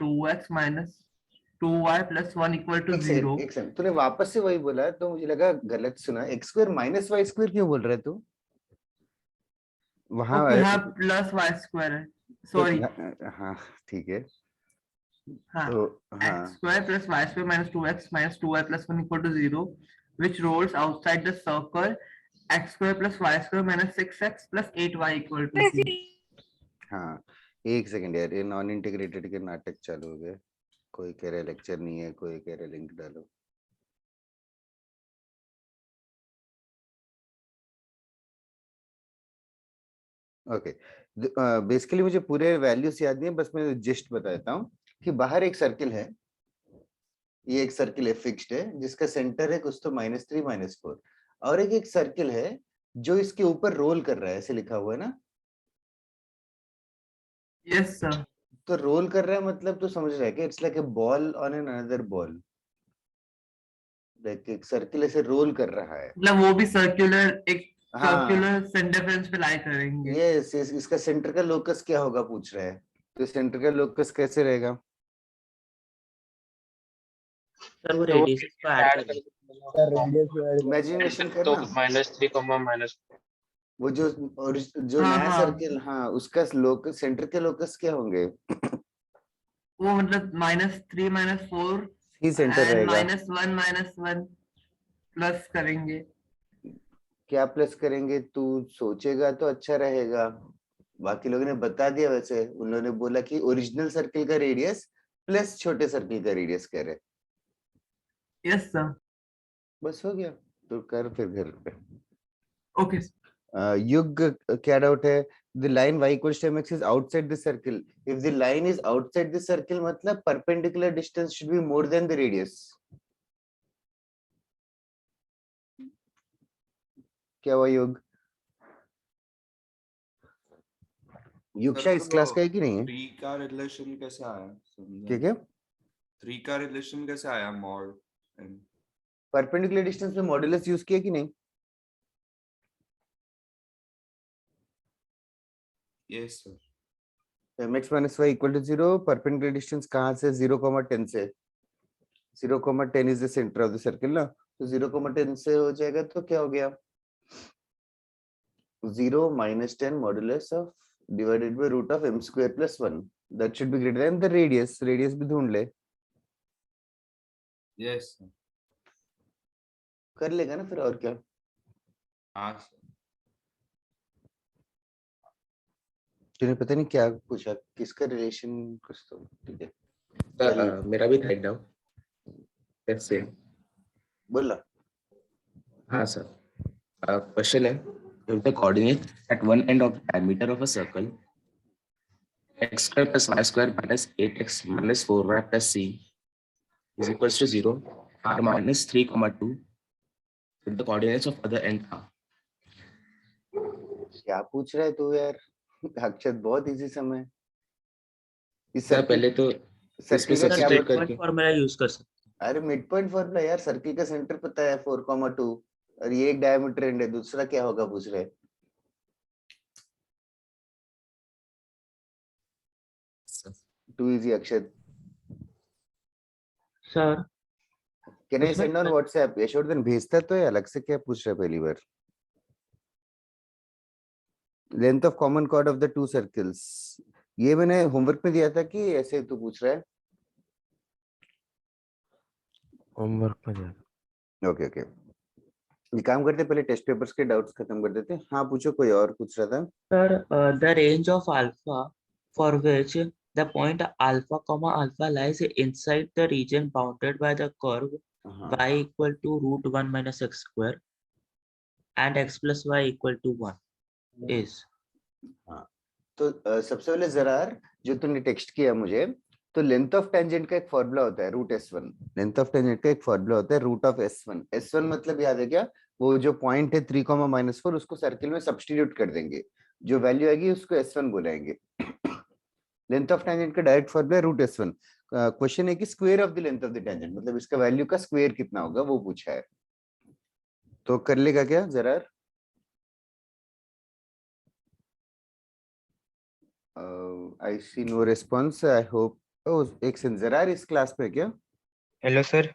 2x minus 2y plus 1 equal to 0. एक second, तूने वापस से वही बोला तो मुझे लगा गलत सुना। x square minus y square क्यों बोल रहा है तू? वहां ओके हाँ प्लस y स्क्वायर है, सॉरी। हाँ ठीक है। हाँ तो हाँ x square plus y square minus 2x minus 2y plus 1 equal to 0, which rolls outside the circle x square plus y square minus 6x plus 8y equal to 0. हाँ, एक second यार, ये नॉन इंटीग्रेटेड के नाटक चालू हो गए। कोई कह रहा है लेक्चर नहीं है, कोई कह रहा है लिंक डालो। ओके, बेसिकली मुझे पूरे वैल्यूज याद नहीं है, बस मैं जस्ट बता देता हूँ कि बाहर एक सर्किल है, ये एक सर्किल है फिक्स्ड है, जिसका सेंटर है कुछ तो -3 -4, और एक सर्किल है जो इसके ऊपर रोल कर रहा है, ऐसे लिखा हुआ है ना। Yes sir. तो रोल कर रहा है मतलब तो समझ रहा है कि it's like a ball on an another ball, like एक सर्किल ऐसे रोल कर रहा है। मतलब वो भी सर्कुलर, एक हाँ सर्कुलर सेंटर पे लाई करेंगे। यस, इसका सेंटर का लोकस क्या होगा पूछ रहा है, तो सेंटर का लोकस कैसे रहेगा? सर वो रेडियस को ऐड कर इमेजिनेशन तो करना। -3 वो जो हाँ नया हाँ सर्किल, हाँ उसका लोकस, सेंटर के लोकस क्या होंगे? वो मतलब -3 -4 ही सेंटर एंड रहेगा। -1 प्लस करेंगे। क्या प्लस करेंगे? तू सोचेगा तो अच्छा रहेगा। बाकी लोगों ने बता दिया, वैसे उन्होंने बोला कि ओरिजिनल सर्किल का रेडियस प्लस छोटे सर्किल का रेडियस कह रहे। Yes sir. बस हो गया, तो कर फिर घर पे। ओके। युग क्या डाउट है? the line y equals to mx is outside the circle. If the line is outside the circle मतलब perpendicular distance should be more than the radius. क्या हुआ युग? युग शायद इस क्लास का है कि नहीं है? 3 का रिलेशन कैसे आया समझा? क्या 3 का रिलेशन कैसे आया मॉड एंड परपेंडिकुलर डिस्टेंस में मॉड्यूलस यूज किया कि नहीं? Yes sir. mx minus y equal to 0, perpendicular distance कहां से? 0,10 से। 0,10 is the centre of the circle ना, तो 0,10 से हो जाएगा तो क्या हो गया? 0 - 10 modulus of divided by root of m square plus 1, that should be greater than the radius. Radius भी ढूंढ ले। Yes sir. कर लेगा ना फिर, और क्या। हाँ सर। तूने पता नहीं क्या पूछा, किसका रिलेशन कुछ तो, ठीक है सर मेरा भी राइट डाउन कैसे? बोला। हाँ सर, क्वेश्चन है if the coordinate at one end of the diameter of a circle x square plus y square minus 8x minus 4y plus c is equals to 0 r minus 3, 2 with the coordinates of other end are. क्या पूछ रहा है तू यार? अक्षत बहुत easy समय। इस sir circle, पहले तो इसमें सर्किल का क्या सब्स्टिट्यूट बोल? करके फॉर्मूला यूज कर सकते। अरे मिड पॉइंट फॉर्मूला यार, सर्किल का सेंटर पता है 4,2, और ये एक डायमीटर एंड है, दूसरा क्या होगा पूछ रहे। Too easy Akshat. Sir can I उसमें सेंड ऑन व्हाट्सएप? यशोवर्धन भेजता तो है, अलग से क्या पूछ रहा है पहली बार? Length of common chord of the two circles, ये मैंने होमवर्क में दिया था कि ऐसे तू पूछ रहा है? होमवर्क में दिया। ओके ओके, ये काम करते पहले टेस्ट पेपर्स के डाउट्स खत्म कर देते। हाँ पूछो, कोई और पूछ रहा था। Sir the range of alpha for which the point alpha comma alpha lies inside the region bounded by the curve हाँ y equal to root 1 minus x square and x plus y equal to 1 is. हाँ, तो सबसे पहले जरार, जो तूने text किया मुझे, तो लेंथ ऑफ टेंजेंट का एक फॉर्मूला होता है root s1। Length of tangent का एक फॉर्मूला होता है रूट ऑफ s1। s1 मतलब याद है क्या? वो जो पॉइंट है 3,-4, उसको सर्किल में सब्स्टिट्यूट कर देंगे, जो वैल्यू आएगी उसको s1 बोलेंगे। लेंथ ऑफ टेंजेंट का डायरेक्ट फॉर्मूला है रूट s1। क्वेश्चन है कि square of the length of the tangent, मतलब इसका वैल्यू का स्क्वायर कितना होगा वो पूछा है। तो कर लेगा क्या Zarar? I see no response. I hope ओ एक सेकंड, जरार इस क्लास में है क्या? Hello sir.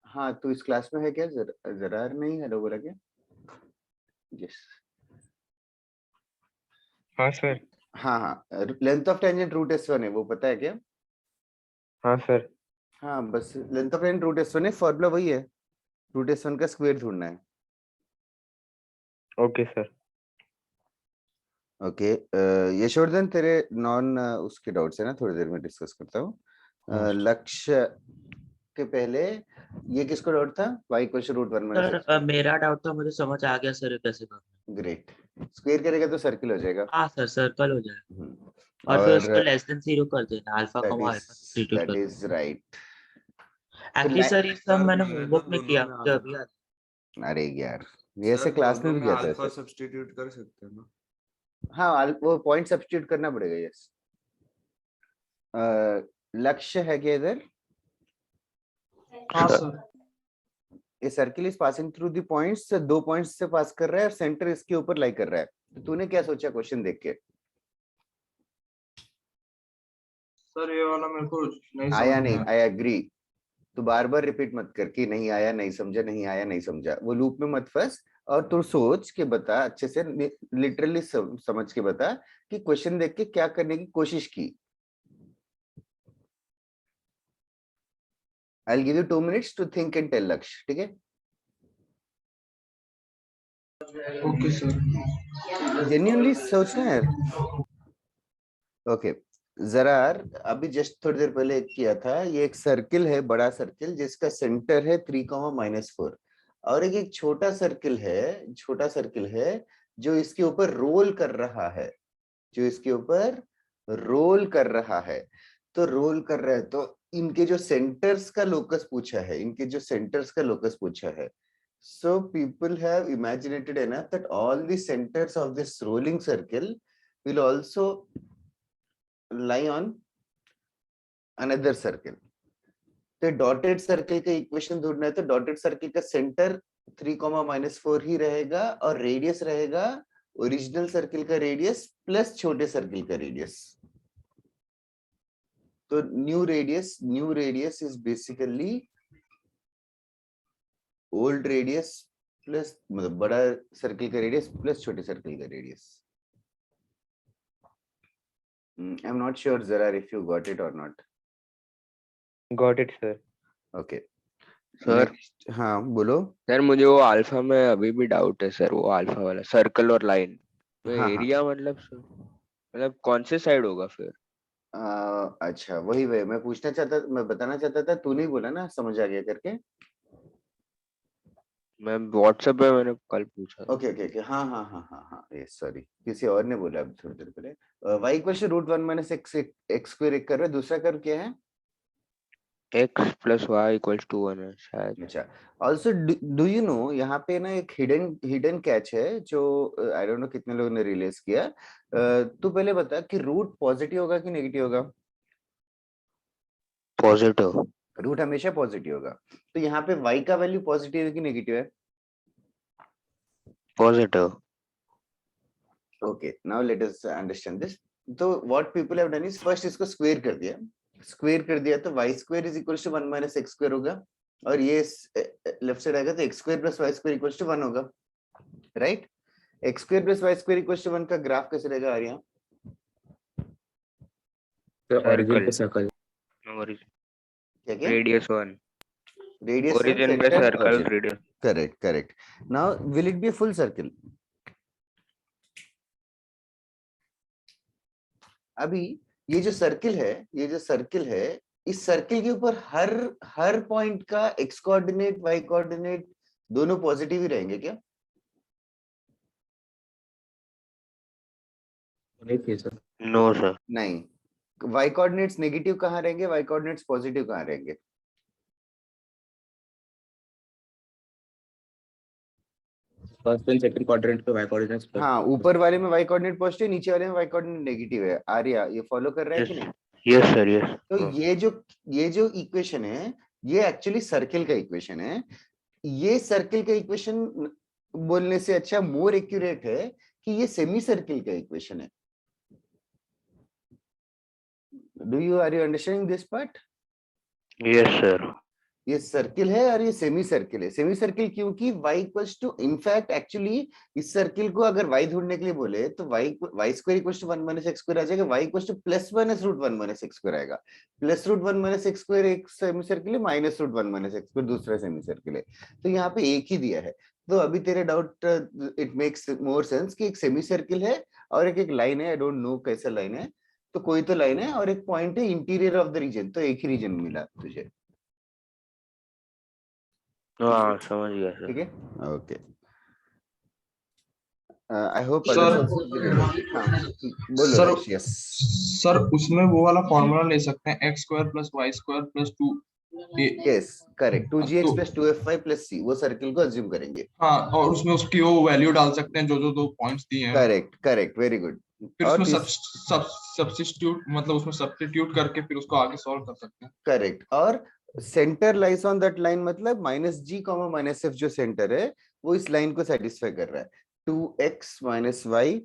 हाँ तू इस क्लास में है क्या? जरार नहीं हेलो बोला क्या? यस। हाँ सर। हाँ हाँ, length of tangent root S1 है, वो पता है क्या? हाँ सर। हाँ बस length of tangent root S1 है, फॉर्मूला वही है, रूट S1 का स्क्वायर ढूंढना है। Okay sir. ओके यशवर्धन तेरे नॉन उसके डाउट्स है ना, थोड़ी देर में डिस्कस करता हूँ। लक्ष्य के पहले ये किसको डाउट था? y equal to root 1 minus sir x। मेरा डाउट था, मुझे समझ आ गया सर, ये कैसे करना। ग्रेट, स्क्वायर करेगा तो सर्किल हो जाएगा। हाँ सर, सर्कल हो जाएगा। हम्म, और फिर उसको और लेस देन 0 कर देना, alpha comma alpha substitute that कर इज राइट। देना। एक्चुअली सर ये सब सर मैंने बोले होमवर्क तो में दोनों किया, में मुझे अभी याद अरे यार ये ऐसे सर क्लास में दोनों भी में किया था अल्फा ऐसे। सब्स्टिट्यूट कर सकते हैं ना? हाँ वो पॉइंट सब्स्टिट्यूट करना पड़ेगा। यस लक्ष्य है क्या इधर? हाँ सर। ये circle is passing through the points, दो पॉइंट्स से पास कर रहा है और सेंटर इसके ऊपर लाई कर रहा है। तो तूने क्या सोचा क्वेश्चन देख के? सर ये वाला मेरे को नहीं आया समझ में नहीं, आया। I agree. तो बार बार रिपीट मत कर कि नहीं आया नहीं समझा, नहीं आया नहीं समझा, वो लूप में मत फंस। और तू सोच के बता अच्छे से, लिटरली समझ के बता कि क्वेश्चन देख के क्या करने की कोशिश की। I will give you 2 minutes to think and tell Lakshya, ठीक है? Okay sir. जेन्युइनली सोचना है। ओके जरार अभी जस्ट थोड़ी देर पहले किया था, ये एक सर्किल है, बड़ा सर्किल जिसका सेंटर है 3,-4 और एक छोटा सर्किल है, छोटा सर्किल है जो इसके ऊपर रोल कर रहा है, जो इसके ऊपर रोल कर रहा है। तो रोल कर रहा है तो इनके जो सेंटर्स का लोकस पूछा है, इनके जो सेंटर्स का लोकस पूछा है। So people have imagined enough that all the centres of this rolling circle will also lie on another circle। तो डॉटेड सर्किल का इक्वेशन ढूंढना है तो डॉटेड सर्किल का सेंटर 3,-4 ही रहेगा और रेडियस रहेगा ओरिजिनल सर्किल का रेडियस प्लस छोटे सर्किल का रेडियस। तो new radius is basically old radius plus, मतलब बड़ा सर्किल का रेडियस प्लस छोटे सर्किल का radius. I am not sure जरा इफ यू गॉट इट और not. Got it sir. Okay sir हाँ बोलो। सर मुझे वो अल्फा में अभी भी डाउट है सर, वो अल्फा वाला सर्कल और लाइन तो हाँ हाँ एरिया मतलब सर मतलब कौन से साइड होगा फिर? अच्छा वही वही मैं पूछना चाहता, मैं बताना चाहता था, तू नहीं बोला ना समझ आ गया करके। मैं व्हाट्सएप पे मैंने कल पूछा था। ओके ओके ओके हाँ हाँ हाँ हाँ हाँ ये सॉरी किसी और ने बोला अभी थोड़ी देर पहले। y equal to root 1 minus x square एक कर रहे, दूसरा कर्व क्या है? x plus y equals to 1 है शायद। अच्छा ऑल्सो डू यू नो यहाँ पे ना एक हिडन कैच है जो आई डोंट नो कितने लोगों ने रियलाइज किया। तू पहले बता कि रूट पॉजिटिव होगा कि नेगेटिव होगा? पॉजिटिव। रूट हमेशा पॉजिटिव होगा। तो यहाँ पे y का वैल्यू पॉजिटिव है कि नेगेटिव है? Positive. Okay now let us understand this. तो what people have done is first इसको स्क्वायर कर दिया, स्क्वायर कर दिया तो y square is equal to 1 minus x square होगा और ये लेफ्ट साइड आएगा तो x square plus y square equal to 1 होगा, right? x square plus y square equal to 1 का ग्राफ कैसे रहेगा आर्या? तो ओरिजिन पे सर्कल। सर्कल। क्या क्या? रेडियस 1। रेडियस 1 ओरिजिन पे centre circle origin. Radius. Correct correct. Now will it be full circle? अभी ये जो सर्किल है, ये जो सर्किल है, इस सर्किल के ऊपर हर हर पॉइंट का x कोऑर्डिनेट y कोऑर्डिनेट दोनों पॉजिटिव ही रहेंगे क्या? नहीं थी सर। No sir. नहीं, y कोऑर्डिनेट्स नेगेटिव कहाँ रहेंगे, y कोऑर्डिनेट्स पॉजिटिव कहाँ रहेंगे? फर्स्ट एंड सेकंड क्वाड्रेंट पे y कोऑर्डिनेट्स पर। हाँ ऊपर वाले में y कोऑर्डिनेट पॉजिटिव, नीचे वाले में y कोऑर्डिनेट नेगेटिव है। आर्या ये फॉलो कर रहा है कि नहीं? Yes sir yes. तो ये जो इक्वेशन है ये एक्चुअली सर्किल का इक्वेशन है। ये सर्किल का इक्वेशन बोलने से अच्छा मोर एक्यूरेट है कि ये सेमी सर्किल का इक्वेशन है। are you understanding this part? Yes, sir. ये सर्किल है और ये सेमी सर्किल है। सेमी सर्किल क्योंकि y equals to, in fact actually इस सर्किल को अगर y ढूंढने के लिए बोले तो y square equals to 1 minus x square आ जाएगा, y इक्वल्स टू plus minus root 1 minus x square आएगा। Plus root 1 minus x square एक सेमी सर्किल है, minus root 1 minus x square दूसरा सेमी सर्किल है। तो यहाँ पे एक ही दिया है। तो अभी तेरे doubt it makes more sense कि एक सेमी सर्किल है और एक लाइन है, आई डोंट नो कैसा लाइन है, तो कोई तो लाइन है और एक पॉइंट है इंटीरियर ऑफ द रीजन, तो एक ही रीजन मिला तुझे। हाँ समझ गया सर। ठीक है, ओके। आई होप सर बोलो सर रईश, यस। सर उसमें वो वाला फॉर्मूला ले सकते हैं x square plus Y square plus 2। Yes correct, 2gx तो प्लस 2fy प्लस c, वो सर्किल को अज्यूम करेंगे। हाँ, और उसमें उसकी वो वैल्यू डाल सकते हैं जो जो दो पॉइंट्स दिए हैं। Correct correct, very good. फिर उसमें सब्स्टिट्यूट, मतलब उसमें सब्स्टिट्यूट करके फिर उसको आगे सॉल्व कर सकते हैं। करेक्ट, और centre lies on that line, मतलब माइनस जी कॉमा माइनस एफ जो सेंटर है वो इस लाइन को सेटिस्फाई कर रहा है। 2x minus y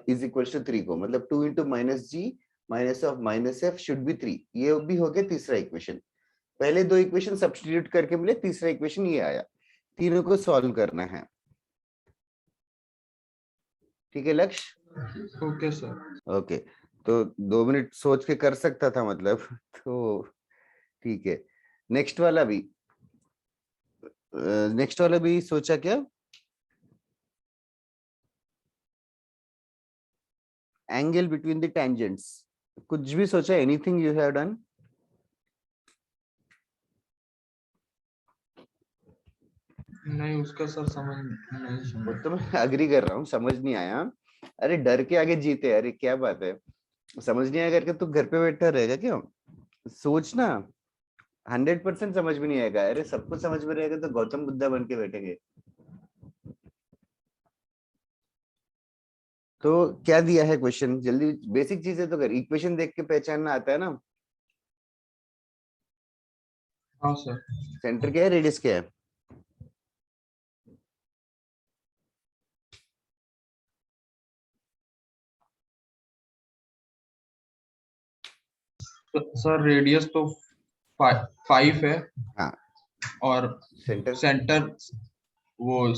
is equal to 3 को, मतलब 2 into minus g minus of minus f should be 3। ये भी हो गया तीसरा इक्वेशन। पहले दो इक्वेशन सब्स्टिट्यूट करके मिले, तीसरा इक्वेशन ये आया। तीनों को सॉल्व करना है। ठीक है लक्ष्य? Okay sir. ओके, तो 2 मिनट सोच के कर सकता था मतलब तो ठीक है। नेक्स्ट वाला भी सोचा क्या? एंगल बिटवीन द टेंजेंट्स, कुछ भी सोचा? Anything you have done? नहीं, उसका सर समझ नहीं वो तो मैं अग्री कर रहा हूँ, समझ नहीं आया। अरे डर के आगे जीते, अरे क्या बात है, समझ नहीं आया करके तू घर पे बैठा रहेगा क्यों? सोचना, 100% समझ में नहीं आएगा। अरे सब कुछ समझ में रहेगा तो गौतम बुद्धा बन के बैठेंगे। तो क्या दिया है क्वेश्चन? जल्दी बेसिक चीजें तो कर, इक्वेशन देख के पहचानना आता है ना। हाँ सर। सेंटर क्या है, रेडियस क्या है? सर रेडियस तो 5 है। हाँ, और सेंटर वो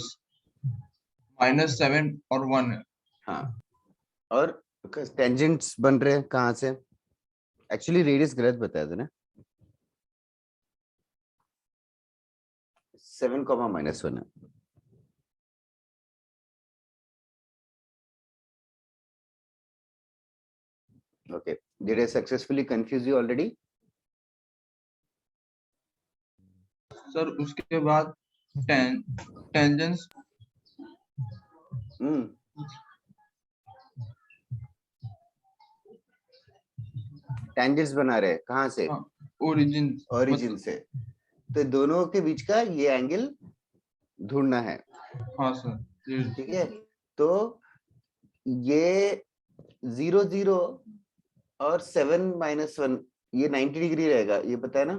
-7 और 1 है। हाँ, और टेंजेंट्स बन रहे हैं कहाँ से? एक्चुअली रेडियस गलत बताया था ना, 7 -1 है। Okay, did I successfully confuse you already? Sir उसके बाद टेंजेंट्स टेंजेंट्स बना रहे हैं कहाँ से? ओरिजिन से। तो दोनों के बीच का ये एंगल ढूंढना है। हाँ सर। ठीक है, तो ये 0 0 और 7 -1 ये 90 डिग्री रहेगा, ये पता है ना?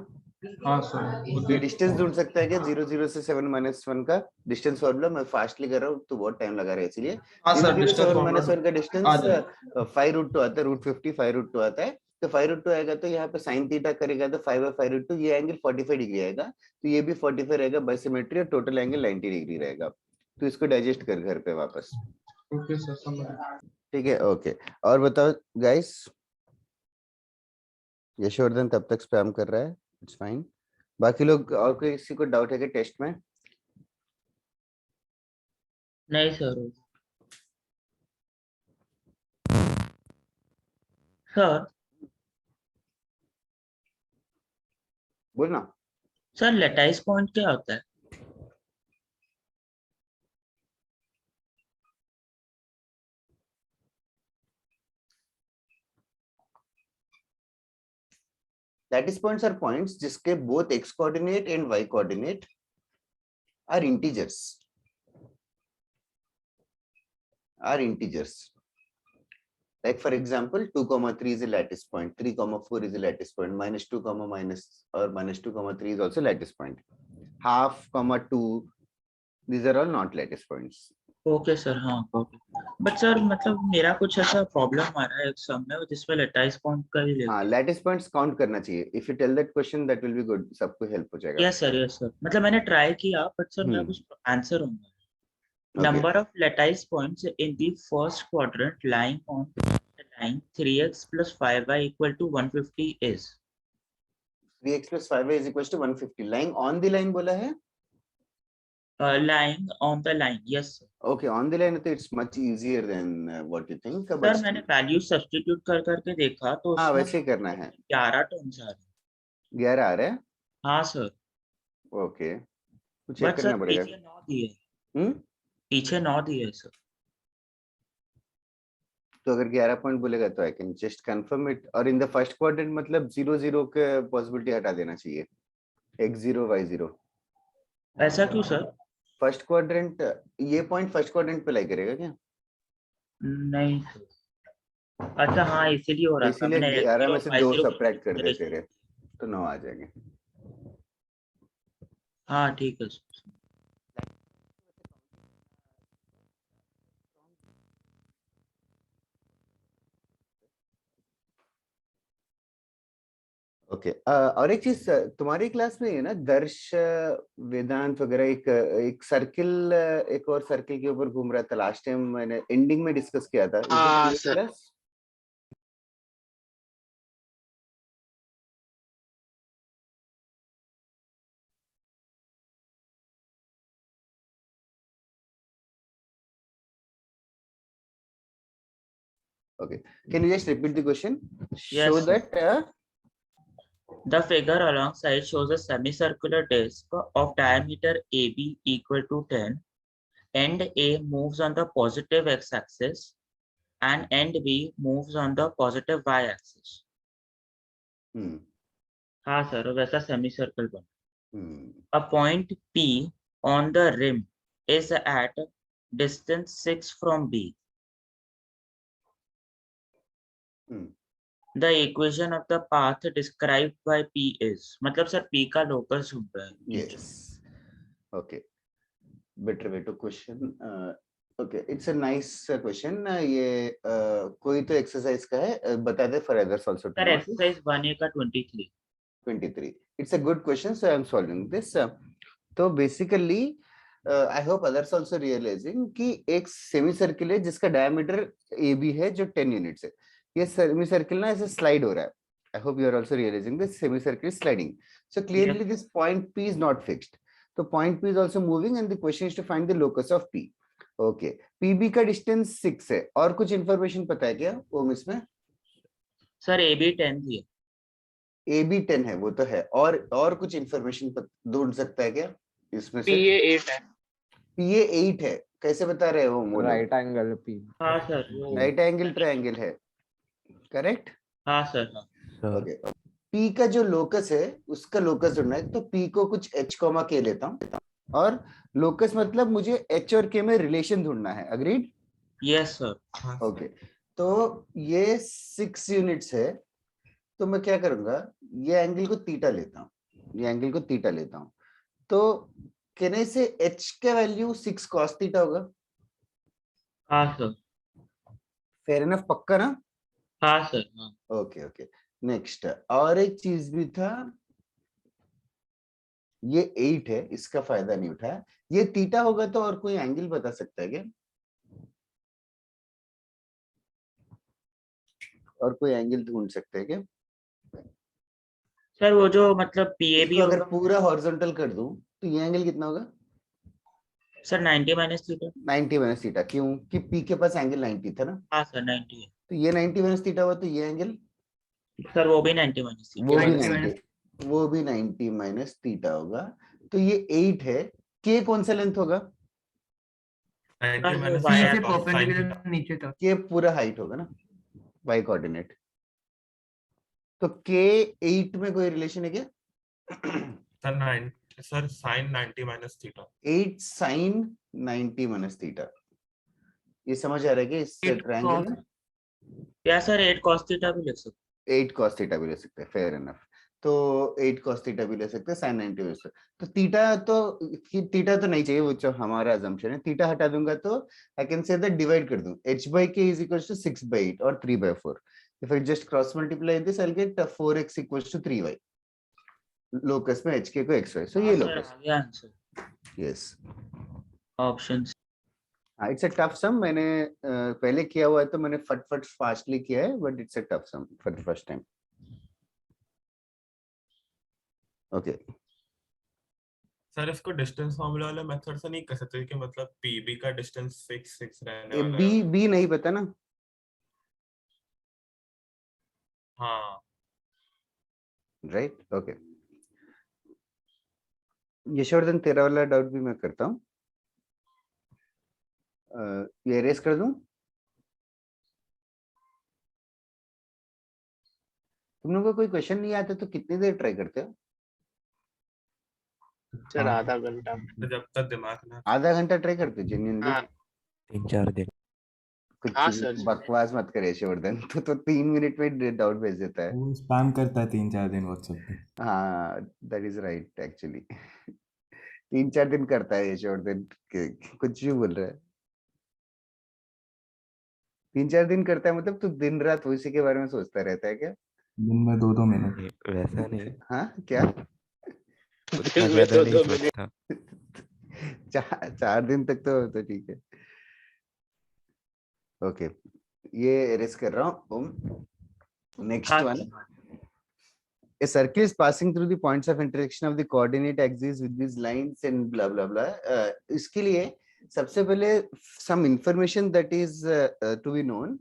हाँ सर। ये डिस्टेंस ढूंढ सकता है क्या? 0 0 से 7 -1 का डिस्टेंस फॉर्मूला मैं फास्टली कर रहा हूँ तो बहुत टाइम लगा रहा है, इसलिए 0 0 7 -1 का डिस्टेंस 5√2 आता है, √50 5√2 आता है। तो 5√2 आएगा तो यहाँ पे साइन थीटा करेगा तो 5/5√2, ये एंगल 45 डिग्री आएगा, तो ये भी 45 रहेगा बाय सिमेट्री, और टोटल एंगल 90 डिग्री रहेगा। तो इसको डाइजेस्ट कर घर पे वापस। ओके सर, समझ। ठीक है, ओके। और बताओ गाइस, यशवर्धन तब तक स्पैम कर रहा है, इट्स फाइन। बाकी लोग और कोई किसी को डाउट है कि टेस्ट में? नहीं सर। सर बोलना। सर लेटाइस पॉइंट क्या होता है? Lattice points are points जिसके both x coordinate and y coordinate are integers. Like for example, 2, 3 is a lattice point, 3, 4 is a lattice point, -2, or -2, 3 is also lattice point. 1/2, 2, these are all not lattice points. Okay sir, हाँ okay. But sir मतलब मेरा कुछ ऐसा problem आ रहा है सम में जिसमें lattice point का ही हाँ लेके। लैटिस पॉइंट्स काउंट करना चाहिए। If you tell that question that will be good, सबको हेल्प हो जाएगा। यस सर मतलब मैंने ट्राई किया बट सर मेरा हम्म कुछ आंसर होगा। Okay Number of lattice points in the first quadrant lying on the line 3x plus 5y equal to 150 is 3x plus 5y is equals to 150, lying on the line बोला है। lying on the line. Yes sir. Okay, on the line तो it's much easier than what you think, sir but मैंने value substitute कर करके देखा तो हाँ उसमें वैसे ही करना है। 11 टर्म्स आ रहे 11 आ रहा है। हैं। हाँ सर, ओके, कुछ चेक बट सर करना पड़ेगा। पीछे 9 दिए, हम्म पीछे 9 दिए सर। तो अगर 11 पॉइंट बोलेगा तो I can just confirm it. और इन द फर्स्ट क्वाड्रेंट मतलब 0 0 के पॉसिबिलिटी हटा देना चाहिए, x0 y0। ऐसा क्यों सर? फर्स्ट क्वाड्रेंट, ये पॉइंट फर्स्ट क्वाड्रेंट पे लाई करेगा क्या? नहीं सर, अच्छा हाँ इसीलिए हो तो रहा था, इसीलिए मैंने 11 x0 में और से 2 y0 की सब्ट्रैक्ट कर देते consideration रहे की। तो 9 आ जाएंगे। हाँ ठीक है सर। ओके और एक चीज तुम्हारी क्लास में है ना, दर्श वेदांत वगैरह, एक एक सर्किल, एक और सर्किल के ऊपर घूम रहा था। लास्ट टाइम मैंने एंडिंग में डिस्कस किया था। हाँ sir. Class okay, can you just repeat the question? Show Yes sir. that The figure alongside shows a semicircular disc of diameter AB equal to 10. End A moves on the positive x-axis and end B moves on the positive y-axis. hmm, हाँ sir, वैसा semicircle बना. hmm, A point P on the rim is at distance 6 from B. hmm, The equation of the path described by P is, मतलब sir P का locus ढूंढ रहा है. yes, okay, better way to question. Okay, it's a nice question. ये कोई तो exercise का है, बता दे for others also to sir know. exercise 1A का 23. 23. It's a good question, so I am solving this. तो basically I hope others also realising कि एक सेमी सर्किल है जिसका डायमीटर ए बी है जो 10 यूनिट्स है। ये सेमी सर्किल ना ऐसे स्लाइड हो रहा है। I hope you are also realising this semi circle is sliding. So clearly this point P is not fixed. तो point P is also moving and the question is to find the locus of P. Okay, PB का distance 6 है। और कुछ information पता है क्या ओम इसमें? Sir AB 10 दिया. ए बी 10 है वो तो है, और कुछ इंफॉर्मेशन ढूंढ सकता है क्या इसमें से? PA 8 है। पीए 8 है, कैसे बता रहे हो? Right angle P. हाँ सर वो. राइट एंगल ट्रायंगल है, करेक्ट? हाँ सर हाँ. ओके, पी का जो लोकस है उसका लोकस ढूंढना है। तो पी को कुछ h कॉमा के लेता हूँ और लोकस मतलब मुझे h और k में रिलेशन ढूंढना है। अग्रीड? Yes sir. ओके, तो ये 6 यूनिट्स है। तो मैं क्या करूंगा, ये एंगल को थीटा लेता हूँ, ये एंगल को थीटा लेता हूँ। तो कहने से h का वैल्यू 6 cos थीटा होगा। हाँ सर. फेयर इनफ, पक्का ना? हाँ सर हाँ. ओके ओके, नेक्स्ट और एक चीज भी था। ये 8 है, इसका फायदा नहीं उठाया। ये थीटा होगा तो और कोई एंगल बता सकता है क्या? और कोई एंगल ढूंढ सकते हैं क्या? सर वो जो मतलब PAB इसको अगर होगा पूरा हॉरिजॉन्टल कर दूं तो ये एंगल कितना होगा? Sir 90 minus theta. 90 minus theta. क्यों? कि पी के पास एंगल 90 था ना, हाँ सर 90 है. तो ये 90 माइनस थीटा हुआ, तो ये एंगल सर वो भी 90 माइनस थीटा. वो भी 90 90, वो भी 90 माइनस थीटा होगा। तो ये 8 है। के कौन सा लेंथ होगा? 90 वो minus सी y से cos sin theta. परपेंडिकुलर नीचे तक। के पूरा हाइट होगा ना, वाई कोऑर्डिनेट। तो के 8 में कोई रिलेशन है क्या? Sir, sin 90 minus theta. 8 sine 90 minus theta. ये समझ आ रहा है कि इस 8 ट्रायंगल cos में या सर 8 cos थीटा भी लिख सकते. 8 cos थीटा भी ले सकते हैं। Fair enough. तो 8 cos थीटा भी ले सकते हैं, sin 90 भी। तो थीटा तो नहीं चाहिए, वो जो हमारा assumption है। थीटा हटा दूंगा तो I can say that divide कर दूं, h by k is equals to 6/8 or 3/4. If I just cross multiply this, I'll get 4x equals to 3y. Locus में hk को xy, so ये Sir, लोकस। आ गया answer Yes. Option. It's a tough sum. मैंने पहले किया हुआ है तो मैंने फटफट फास्टली किया है, but it's a tough sum for the first time. Okay, sir इसको डिस्टेंस फॉर्मूला वाले मेथड से नहीं कर सकते कि मतलब पीबी का डिस्टेंस फिक्स रहने वाला बी है। बी नहीं पता ना। हाँ राइट, ओके। यशवर्धन, तेरा वाला डाउट भी मैं करता हूँ। ये एरेज कर दूं? तुम लोगों को कोई क्वेश्चन नहीं आता तो कितनी देर ट्राई करते हो? सर हाँ, आधा घंटा। तो जब तक दिमाग ना आधा घंटा ट्राई करते हो जेन्युइनली? हाँ 3-4 दिन। कुछ हाँ सर। बकवास मत करे यशवर्धन, तो 3 मिनट में डाउट भेज देता है। वो स्पैम करता है 3-4 दिन व्हाट्सएप पे। हाँ, दैट इज राइट एक्चुअली। 3-4 दिन करता है यशवर्धन, कुछ भी बोल रहा है। 3-4 दिन करता है मतलब तू दिन रात उसी के बारे में सोचता रहता है क्या? दिन में 2-2 मिनट। वैसा नहीं, हाँ क्या? उतना दिन में ज्यादा नहीं 2-2 मिनट। सोचता। 4 दिन तक तो ठीक है। ओके, ये एरेज कर रहा हूँ। Next one, a circle is passing through the points of intersection of the coordinate axes with these lines and blah blah blah. इसके लिए सबसे पहले some information that is to be known.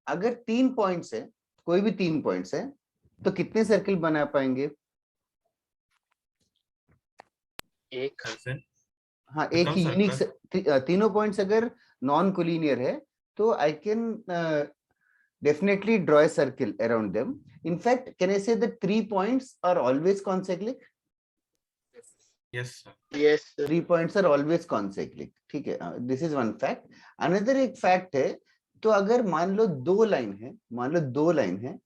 अगर 3 points है, कोई भी 3 पॉइंट्स है, तो कितने सर्कल बना पाएंगे? एक। हाँ, एक ही यूनिक। तीनों पॉइंट्स अगर नॉन कोलिनियर है तो I can definitely draw a circle around them. In fact, can I say that 3 points are always concyclic? Yes sir. Yes sir. 3 points are always concyclic. ठीक है, this is one fact. Another एक fact है, तो अगर मान लो 2 line है,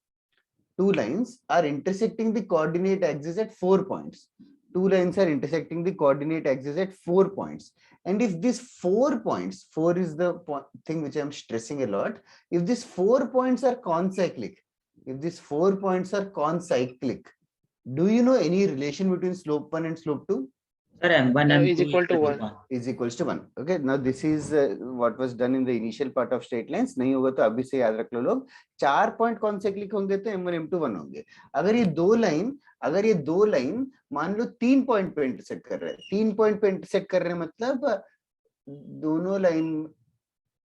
two lines are intersecting the coordinate axis at 4 points. 2 lines are intersecting the coordinate axis at 4 points. And if these 4 points, 4 is the thing which I'm stressing a lot. If these 4 points are concyclic, do you know any relation between slope 1 and slope 2? Sir, M1 is M2 equal to 1. Is equals to 1. Okay, now this is what was done in the initial part of straight lines. नहीं होगा तो अभी से याद रख लो लोग। 4 point concyclic होंगे तो M1 M2 1 होंगे। अगर ये दो लाइन मान लो 3 पॉइंट पे इंटरसेक्ट कर रहे हैं, 3 पॉइंट पे इंटरसेक्ट कर रहे हैं, मतलब दोनों लाइन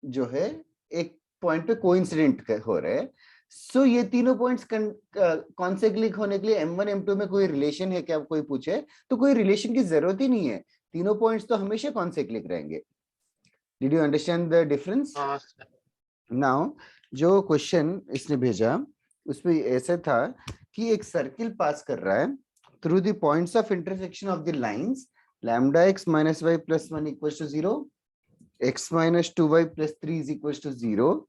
जो है एक पॉइंट पे कोइंसिडेंट हो रहे हैं। सो ये तीनों पॉइंट्स कॉन्सेक्लिक होने के लिए M1 M2 में कोई रिलेशन है क्या? कोई पूछे तो कोई रिलेशन की जरूरत ही नहीं है, तीनों पॉइंट्स तो हमेशा कॉन्सेक्लिक रहेंगे। Did you understand the difference? Now जो क्वेश्चन इसने भेजा उसमें ऐसा था कि एक सर्किल पास कर रहा है through the points of intersection of the lines lambda x minus y plus 1 equals to 0, x minus 2y plus 3 is equals to 0,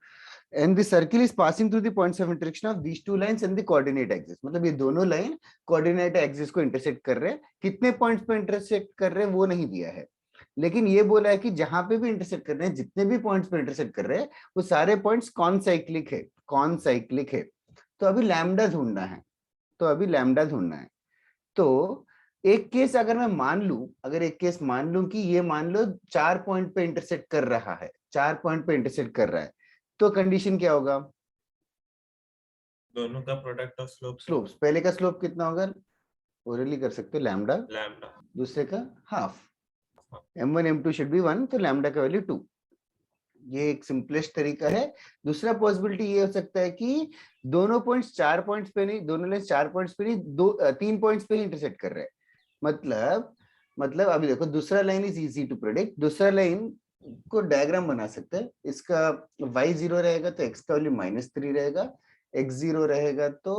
and the circle is passing through the points of intersection of these two lines and the coordinate axis. मतलब ये दोनों line coordinate axis को intersect कर रहे हैं। कितने points पे intersect कर रहे हैं वो नहीं दिया है, लेकिन ये बोला है कि जहां पे भी इंटरसेक्ट कर रहे हैं, जितने भी पॉइंट्स पे इंटरसेक्ट कर रहे हैं वो सारे पॉइंट्स कॉनसाइक्लिक है। तो अभी लैम्डा ढूंढना है। तो एक केस अगर मैं मान लूं कि ये मान लो 4 पॉइंट पे इंटरसेक्ट कर रहा है, तो कंडीशन क्या होगा? दोनों का प्रोडक्ट ऑफ स्लोप्स। पहले का स्लोप कितना होगा? ओरली कर सकते हो, लैम्डा। दूसरे का half. M1 M2 should be 1, तो लैम्डा का वैल्यू 2। ये एक सिंपलेस्ट तरीका है। दूसरा पॉसिबिलिटी ये हो सकता है कि दोनों पॉइंट्स 4 पॉइंट्स पे नहीं, दोनों लाइन 4 पॉइंट्स पे नहीं, 3 पॉइंट्स पे ही इंटरसेक्ट कर रहे हैं। मतलब अभी देखो, दूसरा line is easy to predict. दूसरा लाइन को डायग्राम बना सकते हैं। इसका y0 रहेगा तो x का वैल्यू -3 रहेगा, x0 रहेगा तो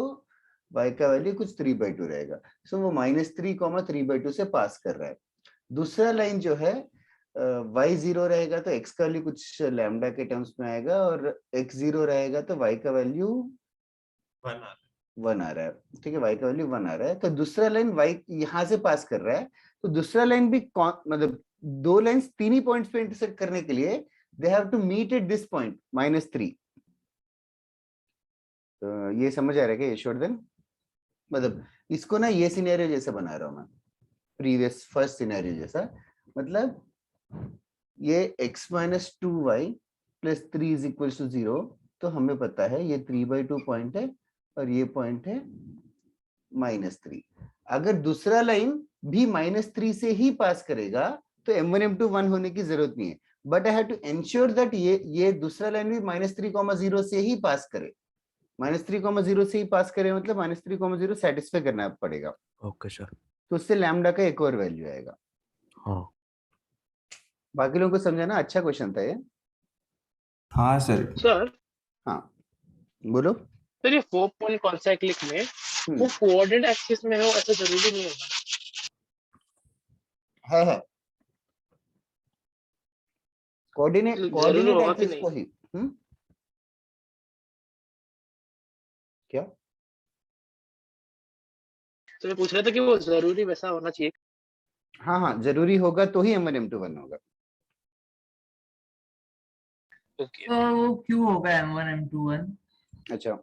y का वैल्यू कुछ 3/2 रहेगा। सो वो -3, 3/2 से पास कर रहा है। दूसरा लाइन जो है y0 रहेगा तो x का वैल्यू कुछ लैम्डा के टर्म्स में आएगा, और x0 रहेगा तो y का वैल्यू 1 आ रहा है, ठीक है, y का वैल्यू 1 आ रहा है, तो दूसरा लाइन y यहाँ से पास कर रहा है, तो दूसरा लाइन भी मतलब दो लाइंस तीन ही पॉइंट्स पे इंटरसेक्ट करने के लिए they have to meet at this point -3। तो ये समझ आ रहा है क्या यशवर्धन? मतलब इसको ना ये सिनेरियो जैसे बना रहा हूं मैं, प्रीवियस फर्स्ट सिनेरियो जैसा, मतलब ये x - 2y + 3 = 0, तो हमें पता है ये 3/2 पॉइंट है और ये पॉइंट है -3। अगर दूसरा लाइन भी -3 से ही पास करेगा तो m1 m2 1 होने की जरूरत नहीं है, but I have to ensure that ये दूसरा लाइन भी -3, 0 से ही पास करे। -3, 0 से ही पास करे मतलब -3, 0 सेटिस्फाई करना पड़ेगा। Okay sir. तो उससे लैम्डा का एक और वैल्यू आएगा। हाँ बाकी लोगों को समझाना, अच्छा क्वेश्चन था ये। हाँ सर। सर हाँ बोलो। सर ये 4 पॉइंट कॉन्साइक्लिक में वो कोऑर्डिनेट एक्सिस में हो ऐसा जरूरी नहीं होगा। है कोऑर्डिनेट जरूरी होगा कि एक्सिस नहीं? को ही क्या? तो मैं पूछ रहा था कि वो जरूरी वैसा होना चाहिए। हाँ जरूरी होगा तो ही m1 m2 1 होगा। ओके। तो वो क्यों होगा m1 m2 1? अच्छा,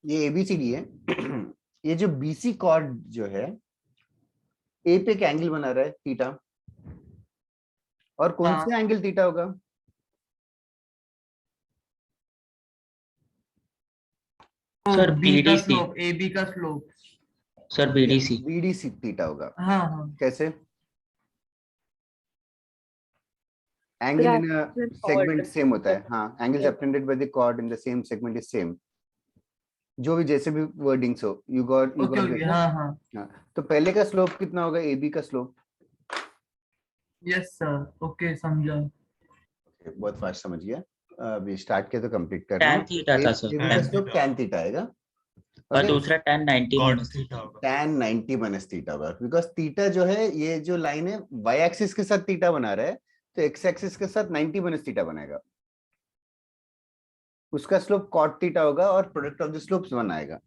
ये ABCD है। ये जो BC कॉर्ड जो है A पे एक एंगल बना रहा है थीटा, और कौन सा एंगल थीटा होगा? सर B का BDC, स्लोप, AB का slope. Sir BDC। BDC theta होगा। हाँ कैसे? एंगल इन सेगमेंट सेम होता है। हाँ, angle subtended by the chord in the same segment is same. जो भी जैसे भी वर्डिंग्स हो, यू गॉट दिस ना? हाँ, तो पहले का स्लोप कितना होगा? AB का स्लोप। यस सर, ओके समझा। बहुत फास्ट समझ गया। अभी स्टार्ट किया तो कंप्लीट कर रहा tan हूँ। थीटा था सर। AB का स्लोप tan थीटा आएगा, और ओके। दूसरा tan 90 Cot माइनस थीटा होगा। tan 90 - थीटा होगा, बिकॉज थीटा जो है, ये जो लाइन है y एक्सिस के साथ थीटा बना रहा है, तो x एक्सिस के साथ 90 - थीटा बनाएगा। उसका स्लोप cot थीटा होगा और प्रोडक्ट ऑफ द स्लोप्स 1 आएगा।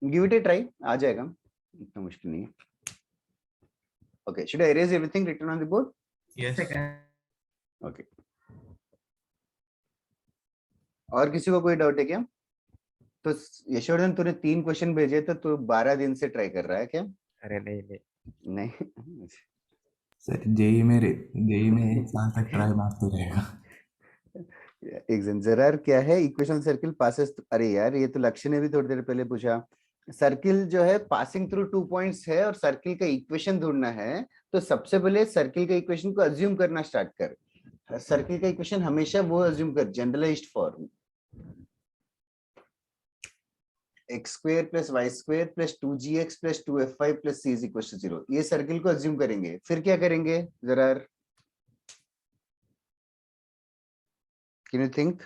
गिव इट ए ट्राई, आ जाएगा, इतना मुश्किल नहीं है। Okay, should I erase everything written on the board? Yes. Okay, और किसी को कोई डाउट है क्या? तो यशवर्धन, तूने 3 क्वेश्चन भेजे तो तू 12 दिन से ट्राई कर रहा है क्या? अरे नहीं नहीं सर जेई में 1 साल तक ट्राई मारते रहेगा। एक जरा क्या है इक्वेशन सर्किल पासेस, अरे यार ये तो लक्ष्य ने भी थोड़ी देर पहले पूछा। सर्किल जो है पासिंग थ्रू 2 पॉइंट्स है और सर्किल का इक्वेशन ढूंढना है, तो सबसे पहले सर्किल का इक्वेशन को अज्यूम करना स्टार्ट कर। सर्किल का इक्वेशन हमेशा वो अज्यूम कर, generalised form, x² + y² + 2gx + 2fy + c = 0। ये सर्किल को अज्यूम करेंगे। फिर क्या करेंगे जरा, can you think?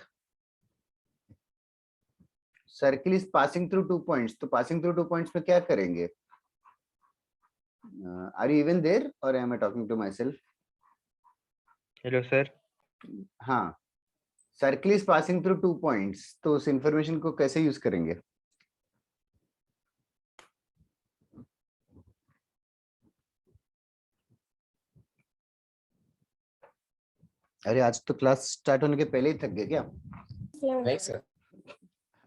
Circle is passing through 2 points, तो पासिंग थ्रू 2 पॉइंट्स में क्या करेंगे? आर यू इवन देयर और am I talking to myself? Hello sir. हाँ, circle is passing through 2 points, तो उस इंफॉर्मेशन को कैसे यूज करेंगे? अरे आज तो क्लास स्टार्ट होने के पहले ही थक गए क्या? नहीं सर।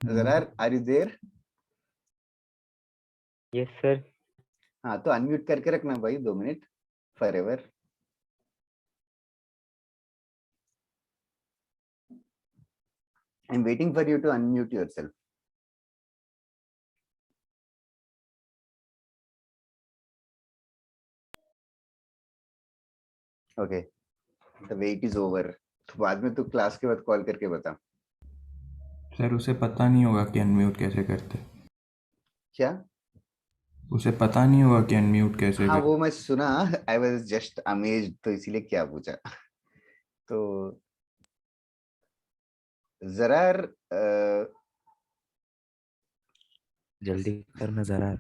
जरा, are you there? Yes sir. हाँ, तो अनम्यूट करके रखना भाई 2 minute forever. I am waiting for you to unmute yourself. Okay, the wait is over. तो बाद में तू क्लास के बाद कॉल करके बता। सर उसे पता नहीं होगा कि अनम्यूट कैसे करते। क्या? उसे पता नहीं होगा कि अनम्यूट कैसे हाँ, करते। वो मैं सुना, आई वाज जस्ट अमेज्ड, तो इसीलिए क्या पूछा। तो जरा जल्दी करना जरा।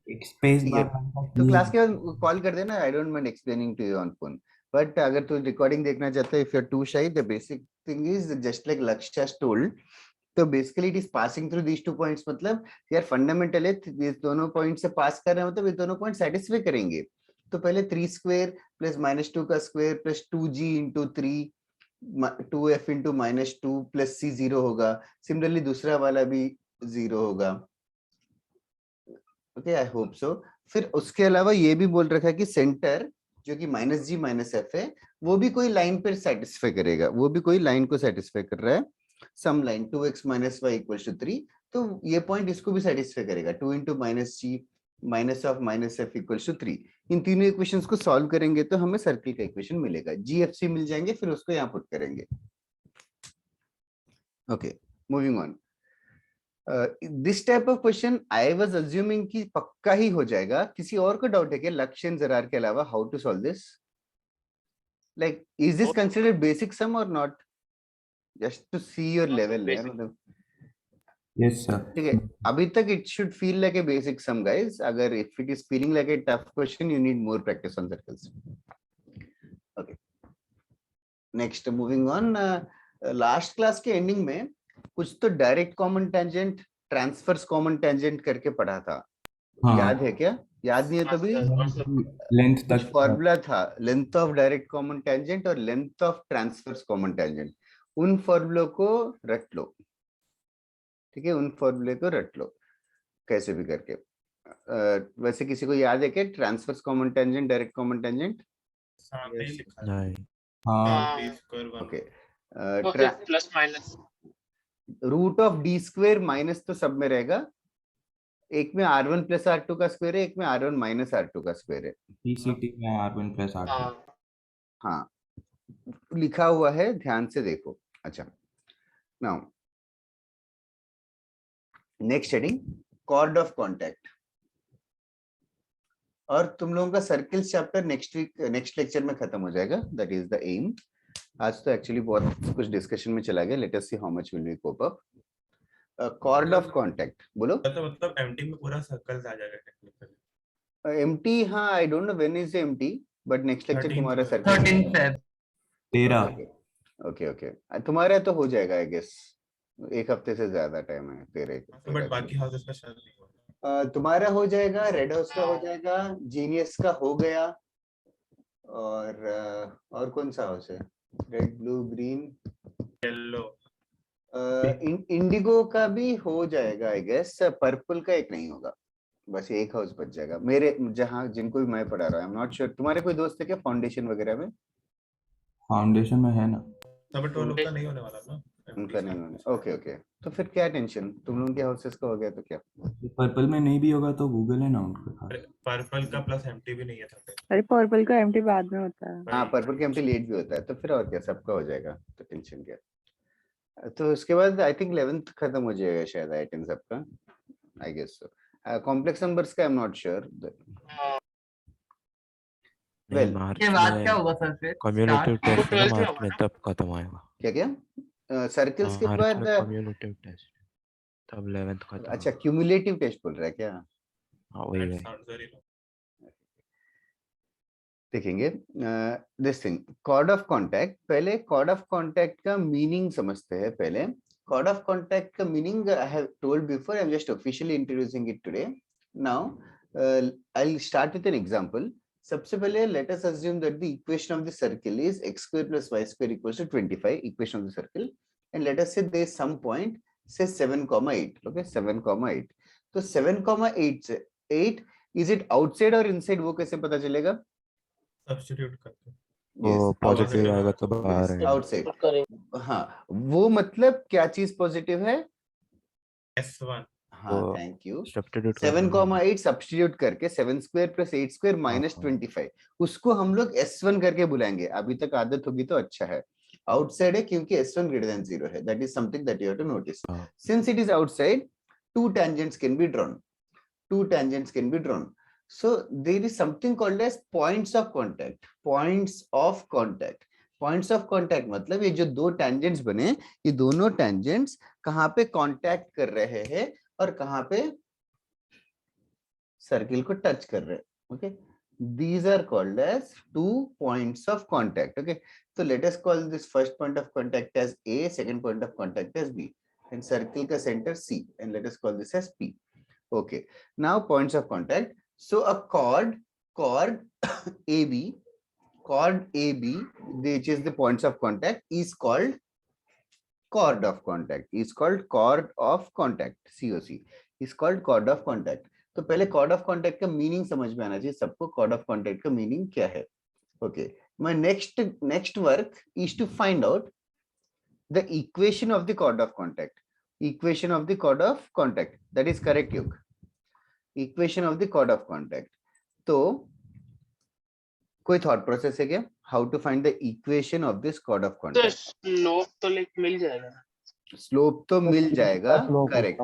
एक स्पेस ठीक है, बार तो क्लास के बाद कॉल कर देना। I don't mind explaining to you on phone. But अगर तू रिकॉर्डिंग देखना चाहता है, if you are too shy, the basic thing is just like Lakshya told, तो basically it is passing through these two points, मतलब यार फंडामेंटल है, ये दोनों पॉइंट से पास कर रहे हैं, मतलब ये दोनों पॉइंट सेटिस्फाई करेंगे। तो पहले 3 स्क्वायर प्लस -2 का square plus 2g into 3 2f into -2 plus c 0 होगा। सिमिलरली दूसरा वाला भी 0 होगा। Okay, I hope so. फिर उसके अलावा ये भी बोल रखा है कि सेंटर जो कि -g -f है, वो भी कोई लाइन पर सेटिस्फाई करेगा, वो भी कोई लाइन को सेटिस्फाई कर रहा है, सम लाइन 2x - y = 3। तो ये पॉइंट इसको भी सेटिस्फाई करेगा, 2 इंटू -g -f = 3। इन तीनों इक्वेशंस को सॉल्व करेंगे तो हमें सर्किल का इक्वेशन मिलेगा, GFC मिल जाएंगे, फिर उसको यहाँ पुट करेंगे। Okay, moving on. This type of question I was assuming कि पक्का ही हो जाएगा। किसी और को डाउट है क्या लक्ष्य एंड ज़रार के अलावा, how to solve this? Like is this considered basic sum और not? Just to see your level है, मतलब यस सर। ठीक है, अभी तक it should feel like a basic sum guys. अगर if it is feeling like a tough question, you need more practice on circles. Okay, next moving on. Last class के ending में कुछ तो direct common tangent, transverse common tangent करके पढ़ा था। हाँ। याद है क्या? याद नहीं है तो भी लेंथ कुछ तक फॉर्मूला था, length of direct common tangent और length of transverse common tangent. उन फॉर्मूलों को रट लो, ठीक है, उन फॉर्मूले को रट लो कैसे भी करके। वैसे किसी को याद है क्या transverse common tangent, direct common tangent? सामने ही लिखा है। नहीं। हाँ। d square 1 okay, plus minus root of d square minus तो सब में रहेगा, एक में r1 + r2 का स्क्वायर है, एक में r1 - r2 का स्क्वायर है। PCT में R1 + R2। हाँ, लिखा हुआ है, ध्यान से देखो। अच्छा, now next heading, chord of contact. और तुम लोगों का circles chapter next week, next lecture में खत्म हो जाएगा, दैट इज द एम। आज तो एक्चुअली बहुत कुछ डिस्कशन में चला गया, let us see how much will we cope up. Chord of contact बोलो। तो मतलब एमटी में पूरा सर्कल आ जाएगा टेक्निकली। एम्प्टी, हाँ, आई don't know when is empty, but next lecture 13th तुम्हारा में। Circle 13th Feb। 13। Okay okay, तुम्हारा तो हो जाएगा आई गेस, एक हफ्ते से ज्यादा टाइम है तेरे। बट बाकी हाउसेस का शायद नहीं होगा। तुम्हारा हो जाएगा, रेड हाउस का हो जाएगा, जीनियस का हो गया, और कौन सा हाउस है? Red, blue, green, yellow. Indigo का भी हो जाएगा आई गेस। पर्पल का एक नहीं होगा, बस एक हाउस बच जाएगा मेरे, जहाँ जिनको भी मैं पढ़ा रहा हूँ। आई एम नॉट श्योर, तुम्हारे कोई दोस्त है क्या फाउंडेशन वगैरह में? फाउंडेशन में है ना। बट वो लोग का नहीं होने वाला ना, उनका नहीं होने। ओके ओके, तो फिर क्या टेंशन, तुम लोगों के हाउसेस का हो गया तो क्या? पर्पल में नहीं भी होगा तो गूगल है ना उनका। पर्पल का प्लस एमटी भी नहीं है था। अरे पर्पल का एमटी बाद में होता है। हाँ, पर्पल के एम्प्टी लेट भी होता है, तो फिर और क्या, सबका हो जाएगा, तो टेंशन क्या। तो उसके बाद आई थिंक 11th खत्म हो जाएगा शायद, आई थिंक सबका, I guess so. Complex numbers का I am not sure. Well, के बाद क्या होगा सर फिर? कम्युनिटिव Start? टेस्ट है ना मार्च में, तब खत्म होएगा। क्या सर्कल्स के बाद? कम्युनिटिव टेस्ट तब 11th खत्म। अच्छा, क्यूमुलेटिव टेस्ट बोल रहा है क्या? हाँ वही है। देखेंगे this thing, chord of contact. पहले कॉर्ड ऑफ कांटेक्ट का मीनिंग समझते हैं। पहले कॉर्ड ऑफ कांटेक्ट का meaning I have told before, I am just officially introducing it today. Now I will start with an example. सबसे पहले let us assume that the equation of the circle is x² + y² = 25, equation of the circle, and let us say there is some point से 7,8, okay 7,8। तो 7,8 से 8 is it outside और inside, वो कैसे पता चलेगा? सब्स्टिट्यूट करके। वो पॉजिटिव आएगा तो बाहर है। आउटसाइड, हाँ, वो मतलब क्या चीज पॉजिटिव है? S1। हाँ, थैंक यू। सब्स्टिट्यूट 7,8 सब्स्टिट्यूट करके 7² + 8² - 25, उसको हम लोग S1 करके बुलाएंगे। अभी तक आदत होगी तो अच्छा है। आउटसाइड है क्योंकि S1 > 0 है, that is something that you have to notice. Since it is outside, two tangents can be drawn. Two tangents can be drawn. So there is something called as points of contact. Points of contact. Points of contact मतलब ये जो दो tangents बने, ये दोनों tangents कहाँ पे contact कर रहे हैं और कहाँ पे सर्किल को टच कर रहे हैं। Okay, these are called as 2 points of contact. Okay, so let us call this first point of contact as A, second point of contact as B, and circle ka center C, and let us call this as P. Okay, now points of contact. So a chord AB, which is the points of contact, is called chord of contact, COC is called chord of contact. तो पहले chord of contact का meaning समझ में आना चाहिए सबको, chord of contact का meaning क्या है. Okay, my next work is to find out the equation of the chord of contact. That is correct, Yug. Equation of the chord of contact. तो कोई thought process है क्या? How to find the equation of this chord of तो contact? Slope तो like मिल जाएगा ना. Slope तो मिल जाएगा, करेक्ट.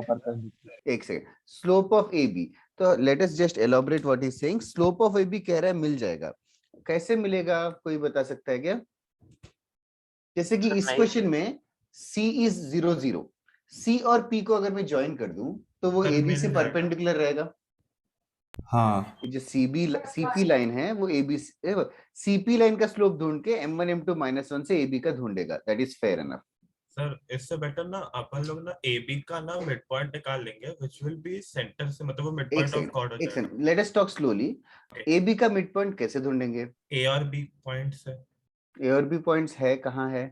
एक second, slope of A B. तो let us just elaborate what is saying. Slope of A B कह रहा है मिल जाएगा. कैसे मिलेगा, कोई बता सकता है क्या? जैसे कि इस क्वेश्चन में C इज 0 0. C और P को अगर मैं ज्वाइन कर दूं तो वो AB से परपेंडिकुलर रहेगा. हाँ, जो CP लाइन है वो AB CP लाइन का स्लोप ढूंढ के M1 M2 -1 से AB का ढूंढेगा. That is fair enough. Sir इससे बेटर ना अपन लोग ना AB का ना मिड पॉइंट निकाल लेंगे व्हिच विल बी सेंटर से, मतलब वो मिड पॉइंट ऑफ कॉर्ड हो जाएगा. Let us talk slowly. AB का मिड पॉइंट कैसे ढूंढेंगे? A और B पॉइंट्स है. A और B पॉइंट्स है, कहाँ है?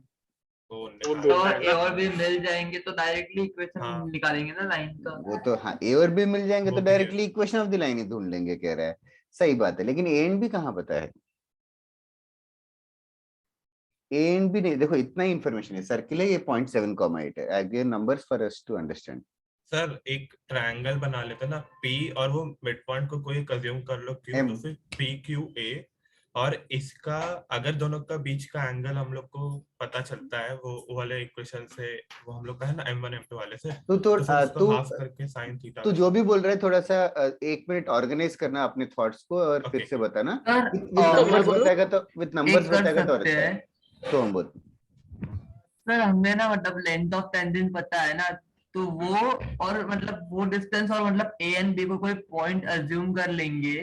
तो A और B मिल जाएंगे तो डायरेक्टली इक्वेशन निकालेंगे ना लाइन का. वो तो हाँ, A और B मिल जाएंगे तो directly equation of the line ही ढूंढ लेंगे, कह रहा है. सही बात है, लेकिन A एंड B कहाँ पता है? A एंड B नहीं, देखो इतना ही इंफॉर्मेशन है. सर्किल है, ये 0.7,8 है. I give numbers for us to understand. Sir एक ट्रायंगल बना लेते ना P और वो मिड पॉइंट को कोई अज्यूम कर लो Q, तो फिर PQA, और इसका अगर दोनों का बीच का एंगल हम लोग को पता चलता है वो वाले इक्वेशन से, वो हम लोग का है ना M1 M2 वाले से, तो हाफ करके sin थीटा. तू जो भी बोल रहा है थोड़ा सा 1 मिनट ऑर्गेनाइज करना अपने थॉट्स को और फिर से बताना. नंबर्स बताएगा तो विद नंबर्स बताएगा तो अच्छा है. तो हम बोल सर, हमने ना मतलब लेंथ ऑफ टेंजेंट पता है ना, तो वो और मतलब वो डिस्टेंस और मतलब A एंड B को कोई पॉइंट अज्यूम कर लेंगे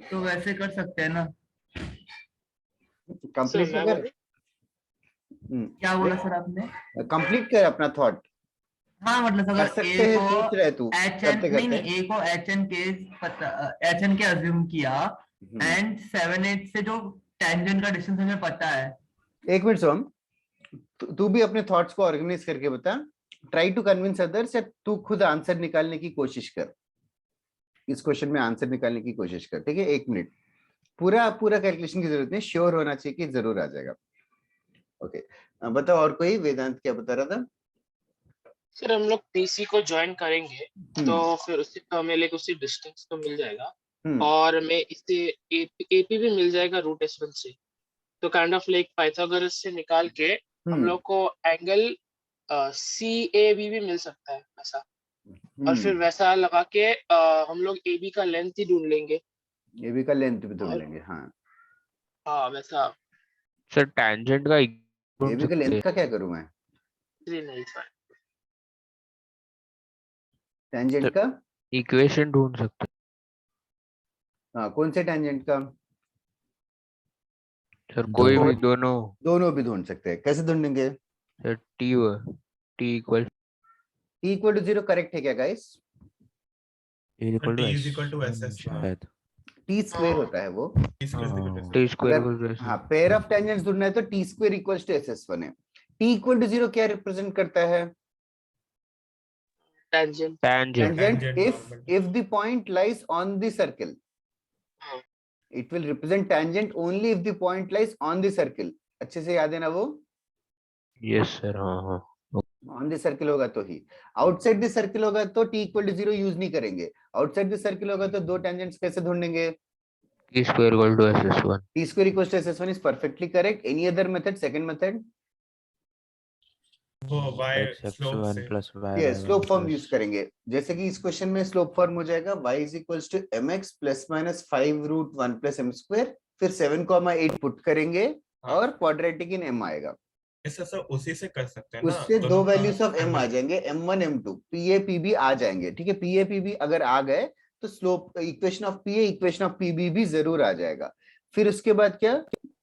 तो वैसे कर सकते हैं ना. कंप्लीट कर. क्या बोला सर आपने? कंप्लीट कर अपना थॉट. हाँ मतलब अगर A को H N के अज्यूम किया एंड 7 8 से जो टेंजेंट का डिस्टेंस हमें पता है. एक मिनट सोम, तू भी अपने थॉट्स को ऑर्गेनाइज करके बता. ट्राई टू कन्विंस अदर्स, या तू खुद आंसर निकालने की कोशिश कर. इस क्वेश्चन में आंसर निकालने की कोशिश कर, ठीक है? 1 मिनट. पूरा कैलकुलेशन की जरूरत नहीं, श्योर होना चाहिए कि जरूर आ जाएगा. ओके, बताओ और कोई. वेदांत क्या बता रहा था? सर हम लोग PC को ज्वाइन करेंगे तो फिर उससे तो हमें लाइक उसी डिस्टेंस तो मिल जाएगा, और मैं इससे AP भी मिल जाएगा रूट S1 से. तो काइंड ऑफ लाइक पाइथागोरस से निकाल के हम लोग को एंगल CAB भी मिल सकता है वैसा. और फिर वैसा लगा के हम लोग AB का लेंथ ही ढूंढ लेंगे. AB का लेंथ भी ढूंढ लेंगे. हाँ वैसा. सर टेंजेंट का AB का लेंथ का क्या करूं मैं? टेंजेंट का इक्वेशन ढूंढ सकते. हाँ, कौन से टेंजेंट का? सर कोई भी, दोनों भी ढूंढ सकते हैं. कैसे ढूंढेंगे? Sir T equal to 0 correct है क्या guys? T equal to SS शायद. T स्क्वायर होता है वो. T square. हाँ, पेयर ऑफ टेंजेंट्स ढूंढना है तो T square equals to SS1 है. T इक्वल टू 0 क्या रिप्रेजेंट करता है? Tangent. If the point lies on the circle, it will represent tangent only if the point lies on the circle. अच्छे से याद है ना वो? Yes sir. हाँ. On the circle होगा तो ही. Outside the circle होगा तो T equal to 0 यूज नहीं करेंगे. Outside the circle होगा तो दो tangents कैसे ढूंढेंगे? T square equal to SS1. T square equals to SS1 is perfectly correct. Any other method? Second method? Slope form use करेंगे. जैसे कि इस क्वेश्चन में स्लोप फॉर्म हो जाएगा y is equals to mx plus minus 5 root 1 plus m square. फिर 7,8 put करेंगे और क्वाड्रेटिक इन m आएगा. उसी से कर सकते हैं ना. उससे दो वैल्यूज ऑफ m आ जाएंगे, m1 m2. PA PB आ जाएंगे. ठीक है, PA PB अगर आ गए तो slope equation of P A equation of PB भी जरूर आ जाएगा। फिर उसके बाद क्या